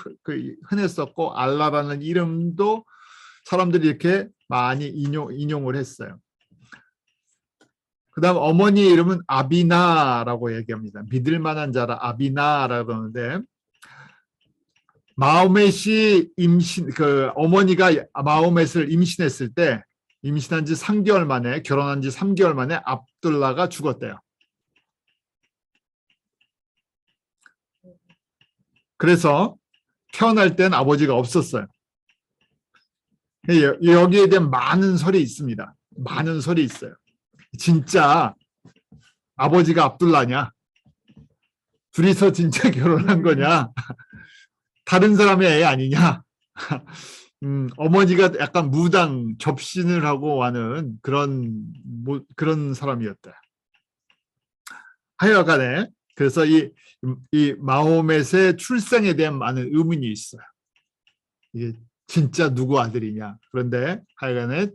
S1: 흔했었고, 알라라는 이름도 사람들이 이렇게 많이 인용을 했어요. 그 다음 어머니의 이름은 아비나라고 얘기합니다. 믿을 만한 자라 아비나라고 하는데, 마호멧이 어머니가 마호멧을 임신했을 때, 임신한 지 3개월 만에, 결혼한 지 3개월 만에 압둘라가 죽었대요. 그래서 태어날 땐 아버지가 없었어요. 여기에 대한 많은 설이 있습니다. 많은 설이 있어요. 진짜 아버지가 압둘라냐? 둘이서 진짜 결혼한 거냐? 다른 사람의 애 아니냐? 어머니가 약간 무당 접신을 하고 하는 그런 사람이었다. 하여간에 그래서 이 마호멧의 출생에 대한 많은 의문이 있어요. 이게 진짜 누구 아들이냐? 그런데 하여간에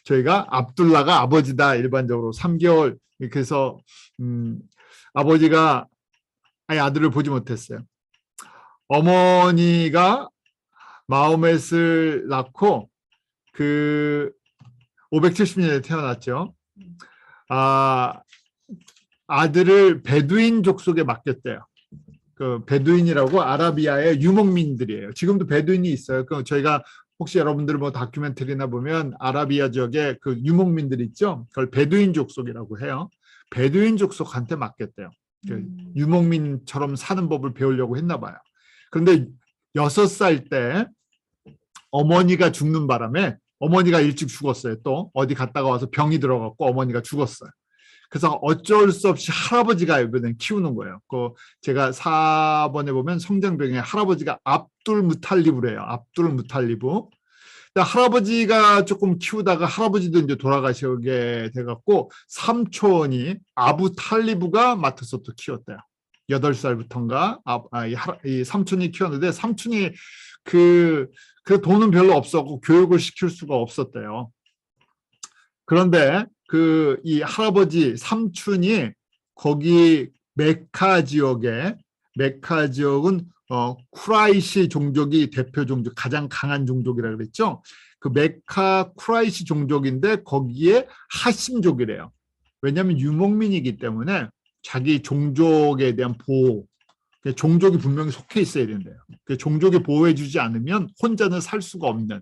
S1: 저희가 압둘라가 아버지다, 일반적으로 3개월. 그래서 아버지가 아들을 보지 못했어요. 어머니가 마호멧을 낳고 570년에 태어났죠. 아들을 베두인 족속에 맡겼대요. 그 베두인이라고 아라비아의 유목민들이에요. 지금도 베두인이 있어요. 저희가 혹시 여러분들 뭐 다큐멘터리나 보면 아라비아 지역에 그 유목민들 있죠. 그걸 베두인 족속이라고 해요. 베두인 족속한테 맡겼대요. 유목민처럼 사는 법을 배우려고 했나 봐요. 그런데 6살 때 어머니가 죽는 바람에, 어머니가 일찍 죽었어요. 또 어디 갔다가 와서 병이 들어갔고 어머니가 죽었어요. 그래서 어쩔 수 없이 할아버지가 이번엔 키우는 거예요. 제가 4번에 보면 성장병에 할아버지가 압둘 무탈리브래요. 압둘 무탈리브. 할아버지가 조금 키우다가 할아버지도 이제 돌아가시게 돼갖고 삼촌이 아부 탈리브가 맡아서 또 키웠대요. 8살부터인가 이 삼촌이 키웠는데, 삼촌이 그 돈은 별로 없었고 교육을 시킬 수가 없었대요. 그런데 이 할아버지 삼촌이 거기 메카 지역은 쿠라이시 종족이 대표 종족, 가장 강한 종족이라고 그랬죠. 그 메카 쿠라이시 종족인데 거기에 하심족이래요. 왜냐하면 유목민이기 때문에 자기 종족에 대한 보호, 종족이 분명히 속해 있어야 된대요. 종족이 보호해주지 않으면 혼자는 살 수가 없는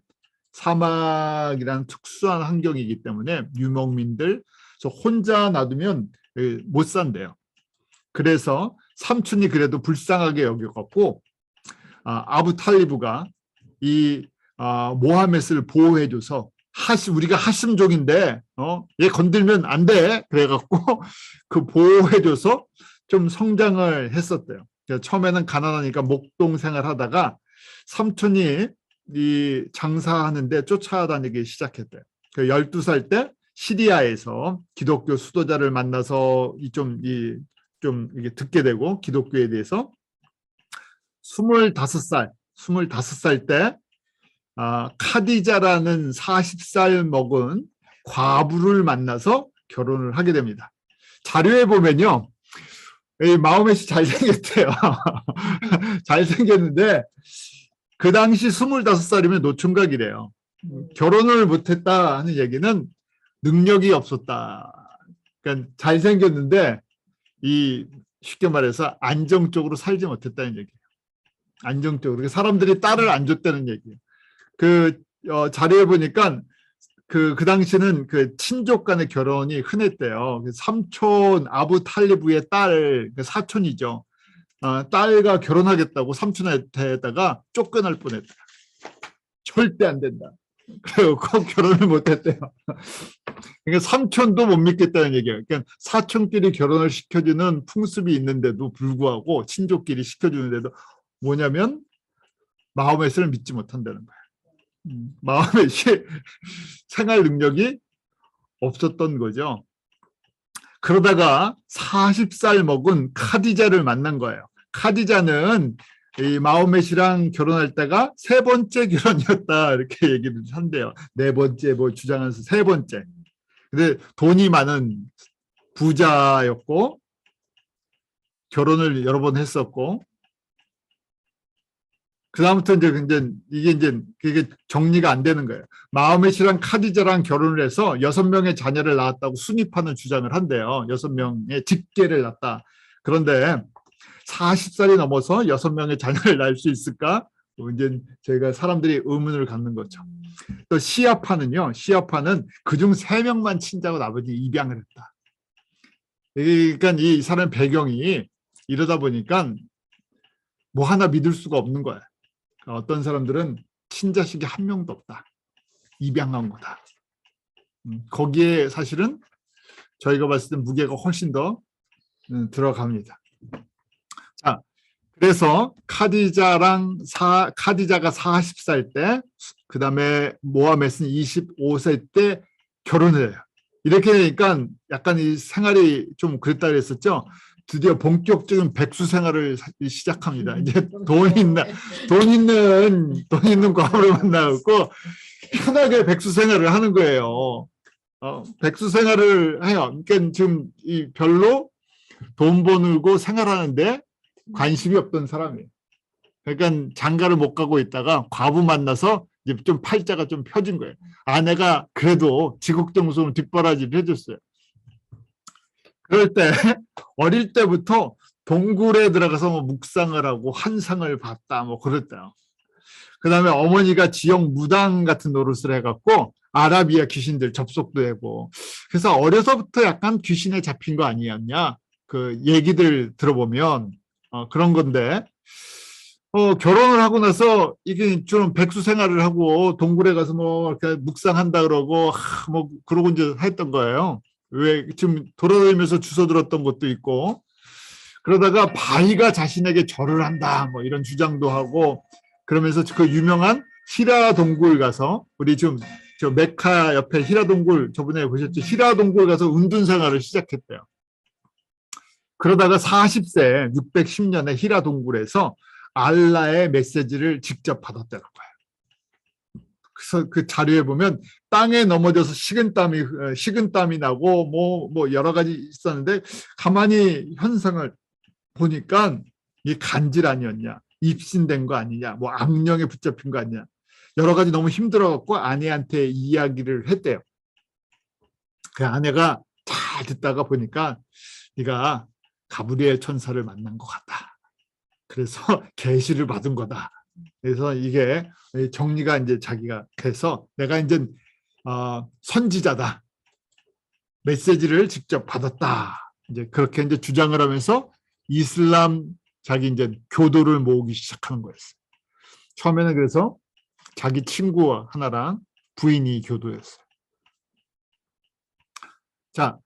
S1: 사막이라는 특수한 환경이기 때문에 유목민들, 혼자 놔두면 못 산대요. 그래서 삼촌이 그래도 불쌍하게 여겨갖고 아부 탈리브가 이 모하멧을 보호해줘서 우리가 하심족인데 얘 건들면 안 돼, 그래갖고 그 보호해줘서 좀 성장을 했었대요. 처음에는 가난하니까 목동 생활하다가 삼촌이 이 장사하는데 쫓아다니기 시작했대요. 12살 때 시리아에서 기독교 수도자를 만나서 좀 이게 듣게 되고, 기독교에 대해서 25살 때 카디자라는 40살 먹은 과부를 만나서 결혼을 하게 됩니다. 자료에 보면요, 이 마호멧이 잘생겼대요. 잘생겼는데 그 당시 25살이면 노총각이래요. 결혼을 못했다 하는 얘기는 능력이 없었다. 그러니까 잘생겼는데 쉽게 말해서 안정적으로 살지 못했다는 얘기예요. 안정적으로. 사람들이 딸을 안 줬다는 얘기예요. 자료에 보니까 그 당시는 그 친족 간의 결혼이 흔했대요. 삼촌 아부 탈리브의 딸, 사촌이죠. 딸과 결혼하겠다고 삼촌한테다가 쫓겨날 뻔했다. 절대 안 된다. 그리고 꼭 결혼을 못했대요. 그러니까 삼촌도 못 믿겠다는 얘기예요. 그러니까 사촌끼리 결혼을 시켜주는 풍습이 있는데도 불구하고 친족끼리 시켜주는데도 뭐냐면 마호메스를 믿지 못한다는 거예요. 마호메스의 생활 능력이 없었던 거죠. 그러다가 40살 먹은 카디자를 만난 거예요. 카디자는 이 마호메시랑 결혼할 때가 세 번째 결혼이었다 이렇게 얘기를 한대요. 네 번째 뭐 주장하면서 세 번째. 근데 돈이 많은 부자였고 결혼을 여러 번 했었고 그다음부터 이게 정리가 안 되는 거예요. 마호메시랑 카디자랑 결혼을 해서 6명의 자녀를 낳았다고 순위파는 주장을 한대요. 6명의 직계를 낳았다. 그런데 40살이 넘어서 6명의 자녀를 낳을 수 있을까? 이제 저희가 사람들이 의문을 갖는 거죠. 또 시아파는요. 시아파는 그중 3명만 친자고 나머지 입양을 했다. 그러니까 이 사람 배경이 이러다 보니까 뭐 하나 믿을 수가 없는 거야. 어떤 사람들은 친자식이 한 명도 없다. 입양한 거다. 거기에 사실은 저희가 봤을 때 무게가 훨씬 더 들어갑니다. 자, 그래서 카디자가 40살 때, 그 다음에 모하메스는 25세 때 결혼을 해요. 이렇게 되니까 약간 이 생활이 좀 그랬다 그랬었죠. 드디어 본격적인 백수 생활을 시작합니다. 이제 돈 있는 과부를 만나고 편하게 백수 생활을 하는 거예요. 백수 생활을 해요. 그러니까 지금 별로 돈 버는고 생활하는데 관심이 없던 사람이에요. 그러니까 장가를 못 가고 있다가 과부 만나서 이제 좀 팔자가 좀 펴진 거예요. 아내가 그래도 지국정성을 뒷바라지를 해줬어요. 그럴 때 어릴 때부터 동굴에 들어가서 뭐 묵상을 하고 환상을 봤다 뭐 그랬대요. 그다음에 어머니가 지역 무당 같은 노릇을 해갖고 아라비아 귀신들 접속도 하고 그래서 어려서부터 약간 귀신에 잡힌 거 아니었냐 그 얘기들 들어보면 그런 건데 결혼을 하고 나서 이게 좀 백수 생활을 하고 동굴에 가서 뭐 이렇게 묵상한다 그러고 뭐 그러고 이제 했던 거예요. 왜 지금 돌아다니면서 주워 들었던 것도 있고 그러다가 바위가 자신에게 절을 한다 뭐 이런 주장도 하고 그러면서 그 유명한 히라 동굴 가서 우리 지금 저 메카 옆에 히라 동굴 저번에 보셨죠? 히라 동굴 가서 은둔 생활을 시작했대요. 그러다가 40세 610년에 히라 동굴에서 알라의 메시지를 직접 받았다는 거예요. 그래서 그 자료에 보면 땅에 넘어져서 식은땀이 나고 뭐 여러 가지 있었는데 가만히 현상을 보니까 이 간질 아니었냐, 입신된 거 아니냐, 뭐 악령에 붙잡힌 거 아니냐, 여러 가지 너무 힘들어갖고 아내한테 이야기를 했대요. 그 아내가 잘 듣다가 보니까 네가 가브리엘 천사를 만난 것 같다. 그래서 계시를 받은 거다. 그래서 이게 정리가 이제 자기가 돼서 내가 이제 선지자다. 메시지를 직접 받았다. 이제 그렇게 이제 주장을 하면서 이슬람 자기 이제 교도를 모으기 시작하는 거였어요. 처음에는 그래서 자기 친구 하나랑 부인이 교도였어요. 자,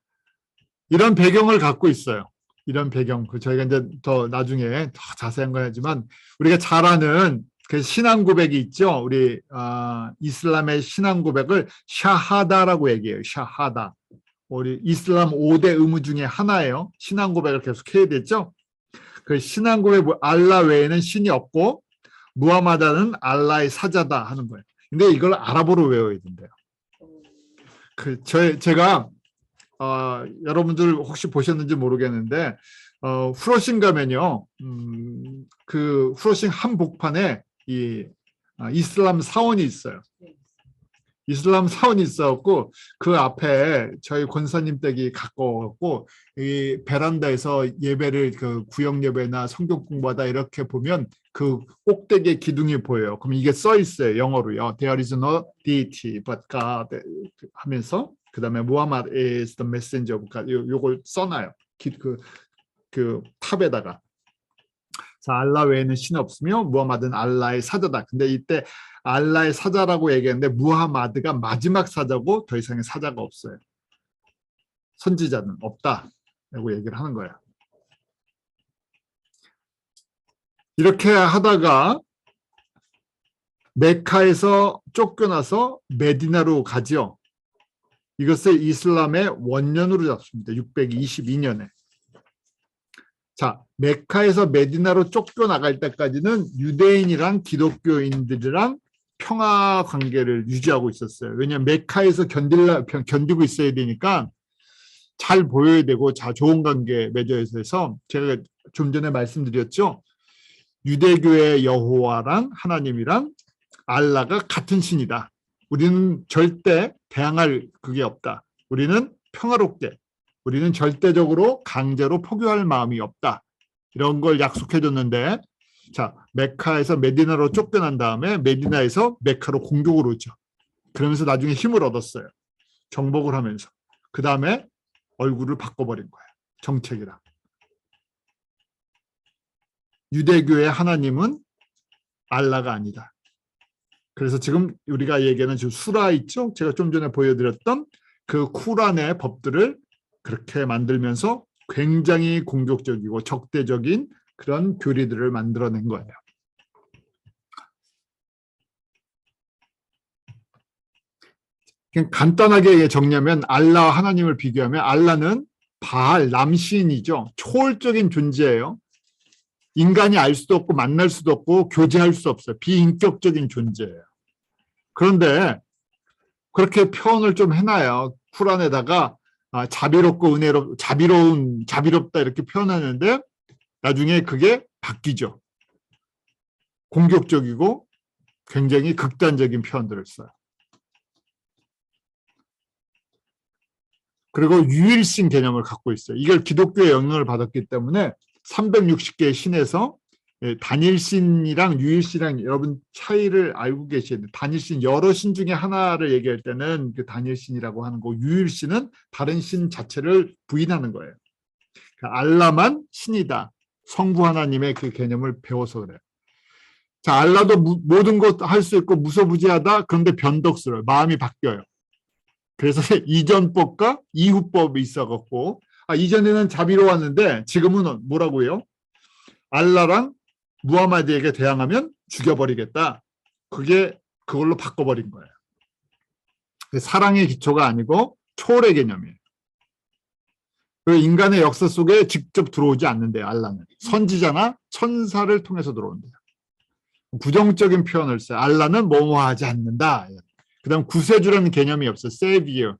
S1: 이런 배경을 갖고 있어요. 이런 배경, 저희가 이제 더 나중에 더 자세한 건 하지만 우리가 잘 아는 그 신앙 고백이 있죠. 우리 이슬람의 신앙 고백을 샤하다라고 얘기해요. 샤하다. 우리 이슬람 5대 의무 중에 하나예요. 신앙 고백을 계속 해야 되죠. 그 신앙 고백 알라 외에는 신이 없고 무하마다는 알라의 사자다 하는 거예요. 근데 이걸 아랍어로 외워야 된대요. 제가 여러분들 혹시 보셨는지 모르겠는데 후러싱 가면요, 그 후러싱 한복판에 이 이슬람 사원이 있어요. 이슬람 사원이 있어갖고 그 앞에 저희 권사님 댁이 가까워갖고 이 베란다에서 예배를 그 구역 예배나 성경 공부하다 이렇게 보면 그 꼭대기에 기둥이 보여요. 그럼 이게 써 있어요. 영어로요. There is no deity but God 하면서 그 다음에 Muhammad is the messenger of God 요걸 써놔요. 그 탑에다가. 자, 알라 외에는 신이 없으며 무하마드는 알라의 사자다. 근데 이때 알라의 사자라고 얘기했는데 무하마드가 마지막 사자고 더 이상의 사자가 없어요. 선지자는 없다라고 얘기를 하는 거예요. 이렇게 하다가 메카에서 쫓겨나서 메디나로 가지요. 이것을 이슬람의 원년으로 잡습니다. 622년에. 자, 메카에서 메디나로 쫓겨나갈 때까지는 유대인이랑 기독교인들이랑 평화 관계를 유지하고 있었어요. 왜냐하면 메카에서 견디고 있어야 되니까 잘 보여야 되고 좋은 관계 맺어야 해서 제가 좀 전에 말씀드렸죠. 유대교의 여호와랑 하나님이랑 알라가 같은 신이다. 우리는 절대 대항할 그게 없다. 우리는 평화롭게 우리는 절대적으로 강제로 포교할 마음이 없다. 이런 걸 약속해줬는데 자, 메카에서 메디나로 쫓겨난 다음에 메디나에서 메카로 공격을 오죠. 그러면서 나중에 힘을 얻었어요. 정복을 하면서. 그 다음에 얼굴을 바꿔버린 거예요. 정책이랑. 유대교의 하나님은 알라가 아니다. 그래서 지금 우리가 얘기하는 지금 수라 있죠? 제가 좀 전에 보여드렸던 그 쿠란의 법들을 그렇게 만들면서 굉장히 공격적이고 적대적인 그런 교리들을 만들어낸 거예요. 그냥 간단하게 정리하면 알라와 하나님을 비교하면 알라는 바알, 남신이죠. 초월적인 존재예요. 인간이 알 수도 없고 만날 수도 없고 교제할 수 없어요. 비인격적인 존재예요. 그런데 그렇게 표현을 좀 해놔요. 쿠란에다가 자비롭고 자비롭다 이렇게 표현하는데 나중에 그게 바뀌죠. 공격적이고 굉장히 극단적인 표현들을 써요. 그리고 유일신 개념을 갖고 있어요. 이걸 기독교의 영향을 받았기 때문에 360개의 신에서 단일신이랑 유일신이랑 여러분 차이를 알고 계셔야 돼요. 단일신 여러 신 중에 하나를 얘기할 때는 그 단일신이라고 하는 거고 유일신은 다른 신 자체를 부인하는 거예요. 그러니까 알라만 신이다. 성부 하나님의 그 개념을 배워서 그래요. 자, 알라도 모든 것 할 수 있고 무소부지하다. 그런데 변덕스러워요. 마음이 바뀌어요. 그래서 이전법과 이후법이 있어갖고 이전에는 자비로웠는데 지금은 뭐라고 해요? 알라랑 무하마드에게 대항하면 죽여버리겠다. 그걸로 바꿔버린 거예요. 사랑의 기초가 아니고 초월의 개념이에요. 인간의 역사 속에 직접 들어오지 않는데요. 알라는 선지자나 천사를 통해서 들어온대요. 부정적인 표현을 써요. 알라는 뭐뭐하지 않는다. 그 다음 구세주라는 개념이 없어요. 세비어.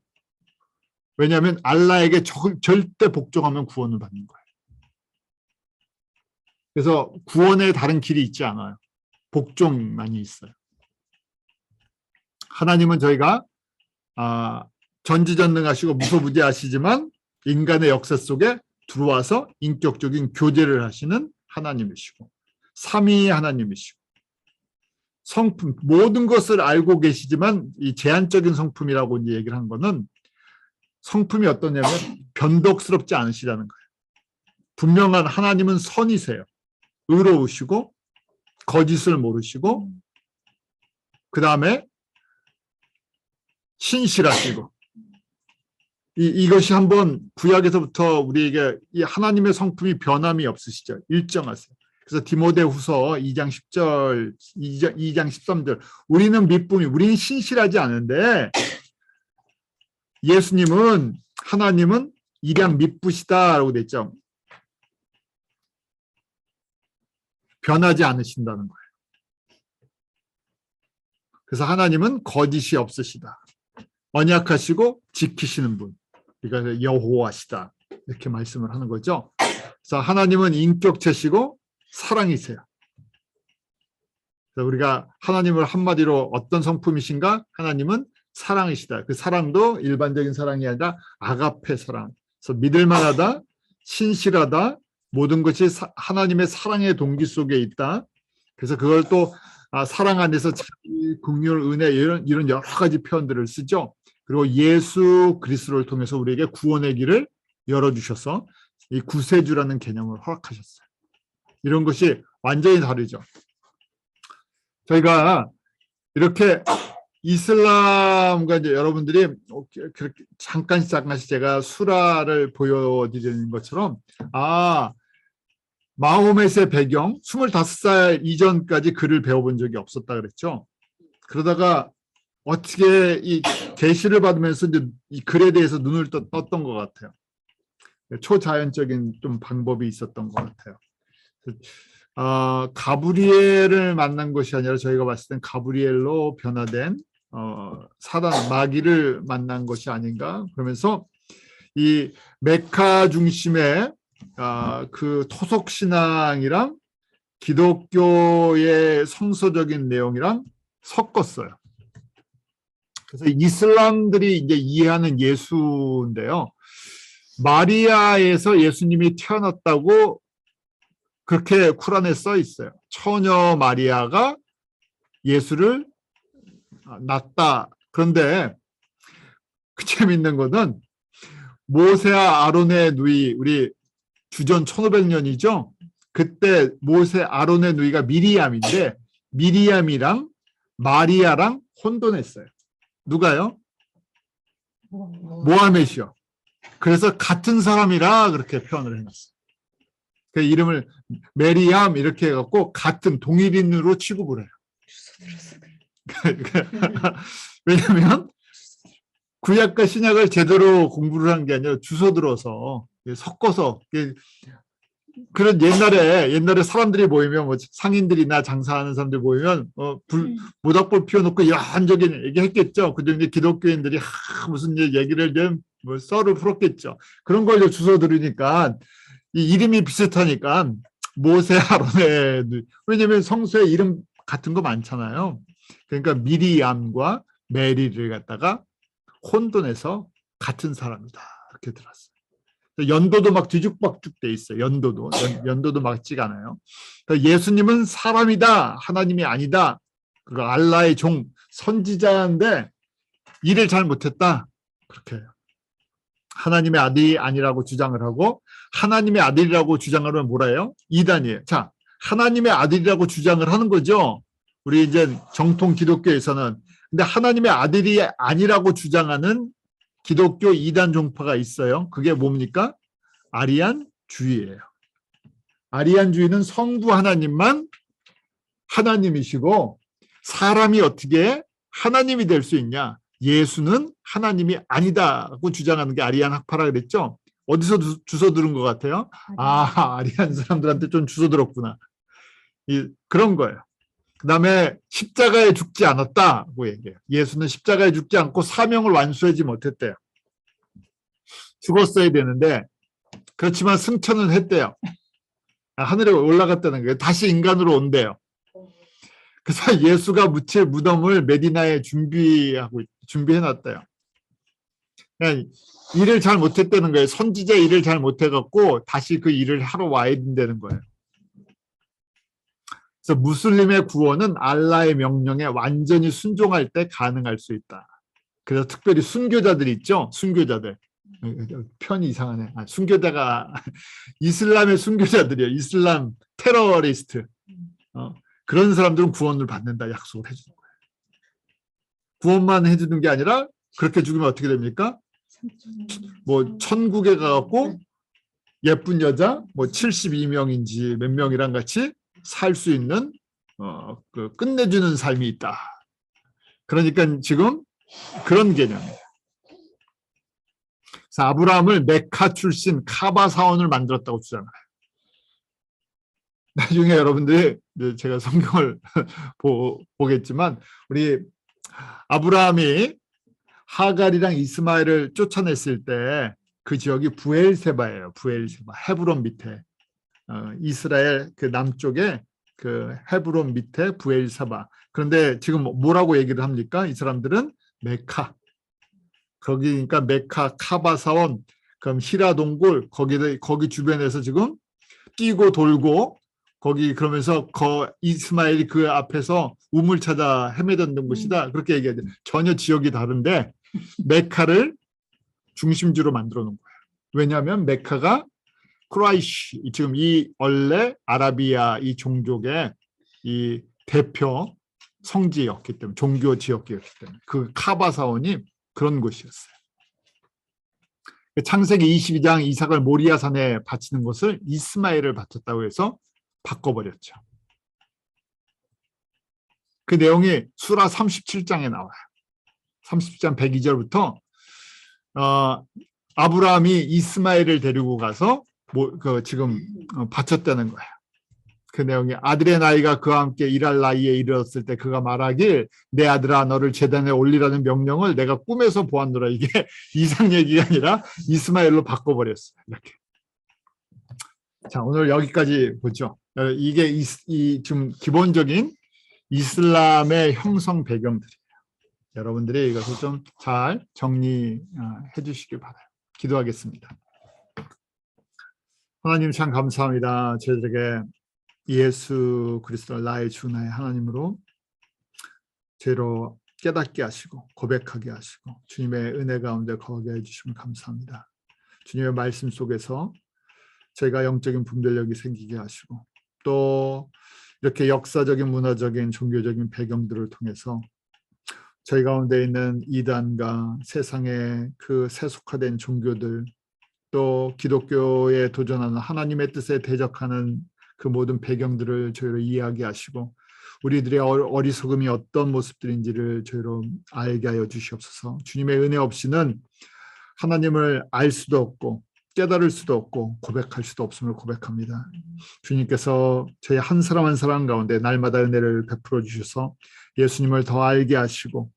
S1: 왜냐하면 알라에게 절대 복종하면 구원을 받는 거예요. 그래서 구원에 다른 길이 있지 않아요. 복종만이 있어요. 하나님은 저희가 전지전능하시고 무소부지하시지만 인간의 역사 속에 들어와서 인격적인 교제를 하시는 하나님이시고 삼위의 하나님이시고 성품 모든 것을 알고 계시지만 이 제한적인 성품이라고 이제 얘기를 한 거는 성품이 어떠냐면 변덕스럽지 않으시다는 거예요. 분명한 하나님은 선이세요. 의로우시고 거짓을 모르시고 그 다음에 신실하시고 이것이 한번 구약에서부터 우리에게 이 하나님의 성품이 변함이 없으시죠. 일정하세요. 그래서 디모데후서 2장 10절, 2장 13절 우리는 미쁨이 우리는 신실하지 않은데 예수님은 하나님은 일양 미쁘시다라고 됐죠. 변하지 않으신다는 거예요. 그래서 하나님은 거짓이 없으시다. 언약하시고 지키시는 분. 그러니까 여호와시다. 이렇게 말씀을 하는 거죠. 그래서 하나님은 인격체시고 사랑이세요. 그래서 우리가 하나님을 한마디로 어떤 성품이신가? 하나님은 사랑이시다. 그 사랑도 일반적인 사랑이 아니라 아가페 사랑. 그래서 믿을만하다, 신실하다, 모든 것이 하나님의 사랑의 동기 속에 있다. 그래서 그걸 또 사랑 안에서 자비, 긍휼, 은혜 이런 여러 가지 표현들을 쓰죠. 그리고 예수 그리스도를 통해서 우리에게 구원의 길을 열어주셔서 이 구세주라는 개념을 허락하셨어요. 이런 것이 완전히 다르죠. 저희가 이렇게 이슬람과 이제 여러분들이 그렇게 잠깐씩 제가 수라를 보여드리는 것처럼 마호멧의 배경 25살 이전까지 글을 배워본 적이 없었다 그랬죠. 그러다가 어떻게 이 계시를 받으면서 이제 이 글에 대해서 눈을 떴던 것 같아요. 초자연적인 좀 방법이 있었던 것 같아요. 가브리엘을 만난 것이 아니라 저희가 봤을 땐 가브리엘로 변화된 사단 마귀를 만난 것이 아닌가. 그러면서 이 메카 중심의 그 토속 신앙이랑 기독교의 성서적인 내용이랑 섞었어요. 그래서 이슬람들이 이제 이해하는 예수인데요. 마리아에서 예수님이 태어났다고 그렇게 쿠란에 써 있어요. 처녀 마리아가 예수를 낳았다. 그런데 그 재밌는 것은 모세와 아론의 누이, 우리 주전 1500년이죠. 그때 모세 아론의 누이가 미리암인데 미리암이랑 마리아랑 혼돈했어요. 누가요? 모하멧이요. 그래서 같은 사람이라 그렇게 표현을 해놨어요. 그 이름을 메리암 이렇게 해갖고 같은 동일인으로 취급을 해요. 왜냐하면 구약과 신약을 제대로 공부를 한 게 아니라 주워 들어서 섞어서 그런 옛날에 사람들이 모이면 뭐 상인들이나 장사하는 사람들 모이면 모닥불 피워놓고 이런저런 얘기했겠죠. 그런데 기독교인들이 무슨 얘기를 뭐 썰을 풀었겠죠. 그런 걸 주워 들으니까 이 이름이 비슷하니까 모세 아론의 왜냐하면 성서에 이름 같은 거 많잖아요. 그러니까 미리암과 메리를 갖다가 혼돈해서 같은 사람이다 이렇게 들었어요. 연도도 막 뒤죽박죽 돼 있어요. 연도도 맞지가 않아요. 그러니까 예수님은 사람이다, 하나님이 아니다. 그 알라의 종, 선지자인데 일을 잘 못했다. 그렇게 해요. 하나님의 아들이 아니라고 주장을 하고 하나님의 아들이라고 주장을 하면 뭐라 해요? 이단이에요. 자, 하나님의 아들이라고 주장을 하는 거죠. 우리 이제 정통 기독교에서는. 근데 하나님의 아들이 아니라고 주장하는 기독교 이단 종파가 있어요. 그게 뭡니까? 아리안주의예요. 아리안주의는 성부 하나님만 하나님이시고 사람이 어떻게 하나님이 될 수 있냐? 예수는 하나님이 아니다고 주장하는 게 아리안 학파라 그랬죠. 어디서 주워 들은 것 같아요? 아리안 사람들한테 좀 주워 들었구나. 그런 거예요. 그 다음에 십자가에 죽지 않았다고 얘기해요. 예수는 십자가에 죽지 않고 사명을 완수하지 못했대요. 죽었어야 되는데 그렇지만 승천은 했대요. 하늘에 올라갔다는 거예요. 다시 인간으로 온대요. 그래서 예수가 묻힐 무덤을 메디나에 준비해놨대요. 일을 잘 못했다는 거예요. 선지자 일을 잘 못해갖고 다시 그 일을 하러 와야 된다는 거예요. 그래서 무슬림의 구원은 알라의 명령에 완전히 순종할 때 가능할 수 있다. 그래서 특별히 순교자들 있죠. 순교자들. 편이 이상하네. 순교자가 이슬람의 순교자들이에요. 이슬람 테러리스트. 그런 사람들은 구원을 받는다 약속을 해주는 거예요. 구원만 해주는 게 아니라 그렇게 죽으면 어떻게 됩니까? 뭐 천국에 가갖고 예쁜 여자 뭐 72명인지 몇 명이랑 같이 살 수 있는 그 끝내주는 삶이 있다. 그러니까 지금 그런 개념이에요. 그래서 아브라함을 메카 출신 카바 사원을 만들었다고 주장해요. 나중에 여러분들이 제가 성경을 보겠지만 우리 아브라함이 하갈이랑 이스마엘을 쫓아냈을 때 그 지역이 부엘세바예요. 부엘세바 헤브론 밑에 이스라엘 그 남쪽에 그 헤브론 밑에 브엘사바. 그런데 지금 뭐라고 얘기를 합니까? 이 사람들은 메카. 거기니까 메카, 카바사온, 그럼 히라 동굴 거기 주변에서 지금 뛰고 돌고 거기 그러면서 이스마엘이 그 앞에서 우물 찾아 헤매던 곳이다. 그렇게 얘기하죠. 전혀 지역이 다른데 메카를 중심지로 만들어 놓은 거예요. 왜냐하면 메카가 쿠라이시, 지금 이 원래 아라비아 이 종족의 이 대표 성지였기 때문에, 종교 지역이었기 때문에 그 카바사온이 그런 곳이었어요. 창세기 22장 이삭을 모리아산에 바치는 것을 이스마엘을 바쳤다고 해서 바꿔버렸죠. 그 내용이 수라 37장에 나와요. 37장 102절부터 아브라함이 이스마엘을 데리고 가서 지금 바쳤다는 거예요. 그 내용이 아들의 나이가 그와 함께 일할 나이에 이르렀을 때 그가 말하길 내 아들아 너를 제단에 올리라는 명령을 내가 꿈에서 보았노라. 이게 이삭 얘기가 아니라 이스마엘로 바꿔버렸어요. 이렇게. 자, 오늘 여기까지 보죠. 이게 좀 기본적인 이슬람의 형성 배경들이에요. 여러분들이 이것을 좀 잘 정리해 주시길 바라요. 기도하겠습니다. 하나님 참 감사합니다. 저희들에게 예수 그리스도를 나의 주 나의 하나님으로 죄로 깨닫게 하시고 고백하게 하시고 주님의 은혜 가운데 거하게 해주시면 감사합니다. 주님의 말씀 속에서 저희가 영적인 분별력이 생기게 하시고 또 이렇게 역사적인 문화적인 종교적인 배경들을 통해서 저희 가운데 있는 이단과 세상의 그 세속화된 종교들 또 기독교에 도전하는 하나님의 뜻에 대적하는 그 모든 배경들을 저희로 이해하게 하시고 우리들의 어리석음이 어떤 모습들인지를 저희로 알게 하여 주시옵소서. 주님의 은혜 없이는 하나님을 알 수도 없고 깨달을 수도 없고 고백할 수도 없음을 고백합니다. 주님께서 저희 한 사람 한 사람 가운데 날마다 은혜를 베풀어 주셔서 예수님을 더 알게 하시고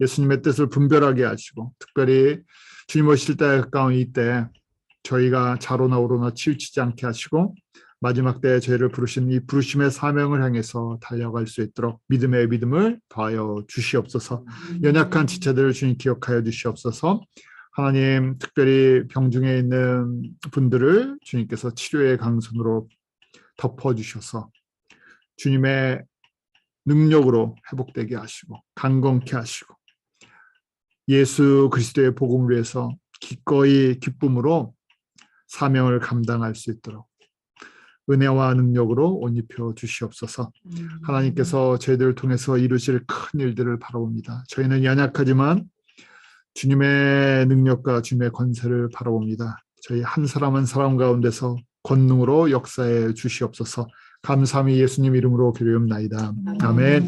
S1: 예수님의 뜻을 분별하게 하시고 특별히 주님 오실 때 가까운 이때 저희가 좌로나 우로나 치우치지 않게 하시고 마지막 때에 저희를 부르신 이 부르심의 사명을 향해서 달려갈 수 있도록 믿음의 믿음을 더하여 주시옵소서. 연약한 지체들을 주님 기억하여 주시옵소서. 하나님 특별히 병중에 있는 분들을 주님께서 치료의 강선으로 덮어주셔서 주님의 능력으로 회복되게 하시고 강건케 하시고 예수 그리스도의 복음을 위해서 기꺼이 기쁨으로 사명을 감당할 수 있도록 은혜와 능력으로 옷 입혀 주시옵소서. 하나님께서 저희들을 통해서 이루실 큰 일들을 바라봅니다. 저희는 연약하지만 주님의 능력과 주님의 권세를 바라봅니다. 저희 한 사람 한 사람 가운데서 권능으로 역사해 주시옵소서. 감사함이 예수님 이름으로 기도하옵나이다. 아멘.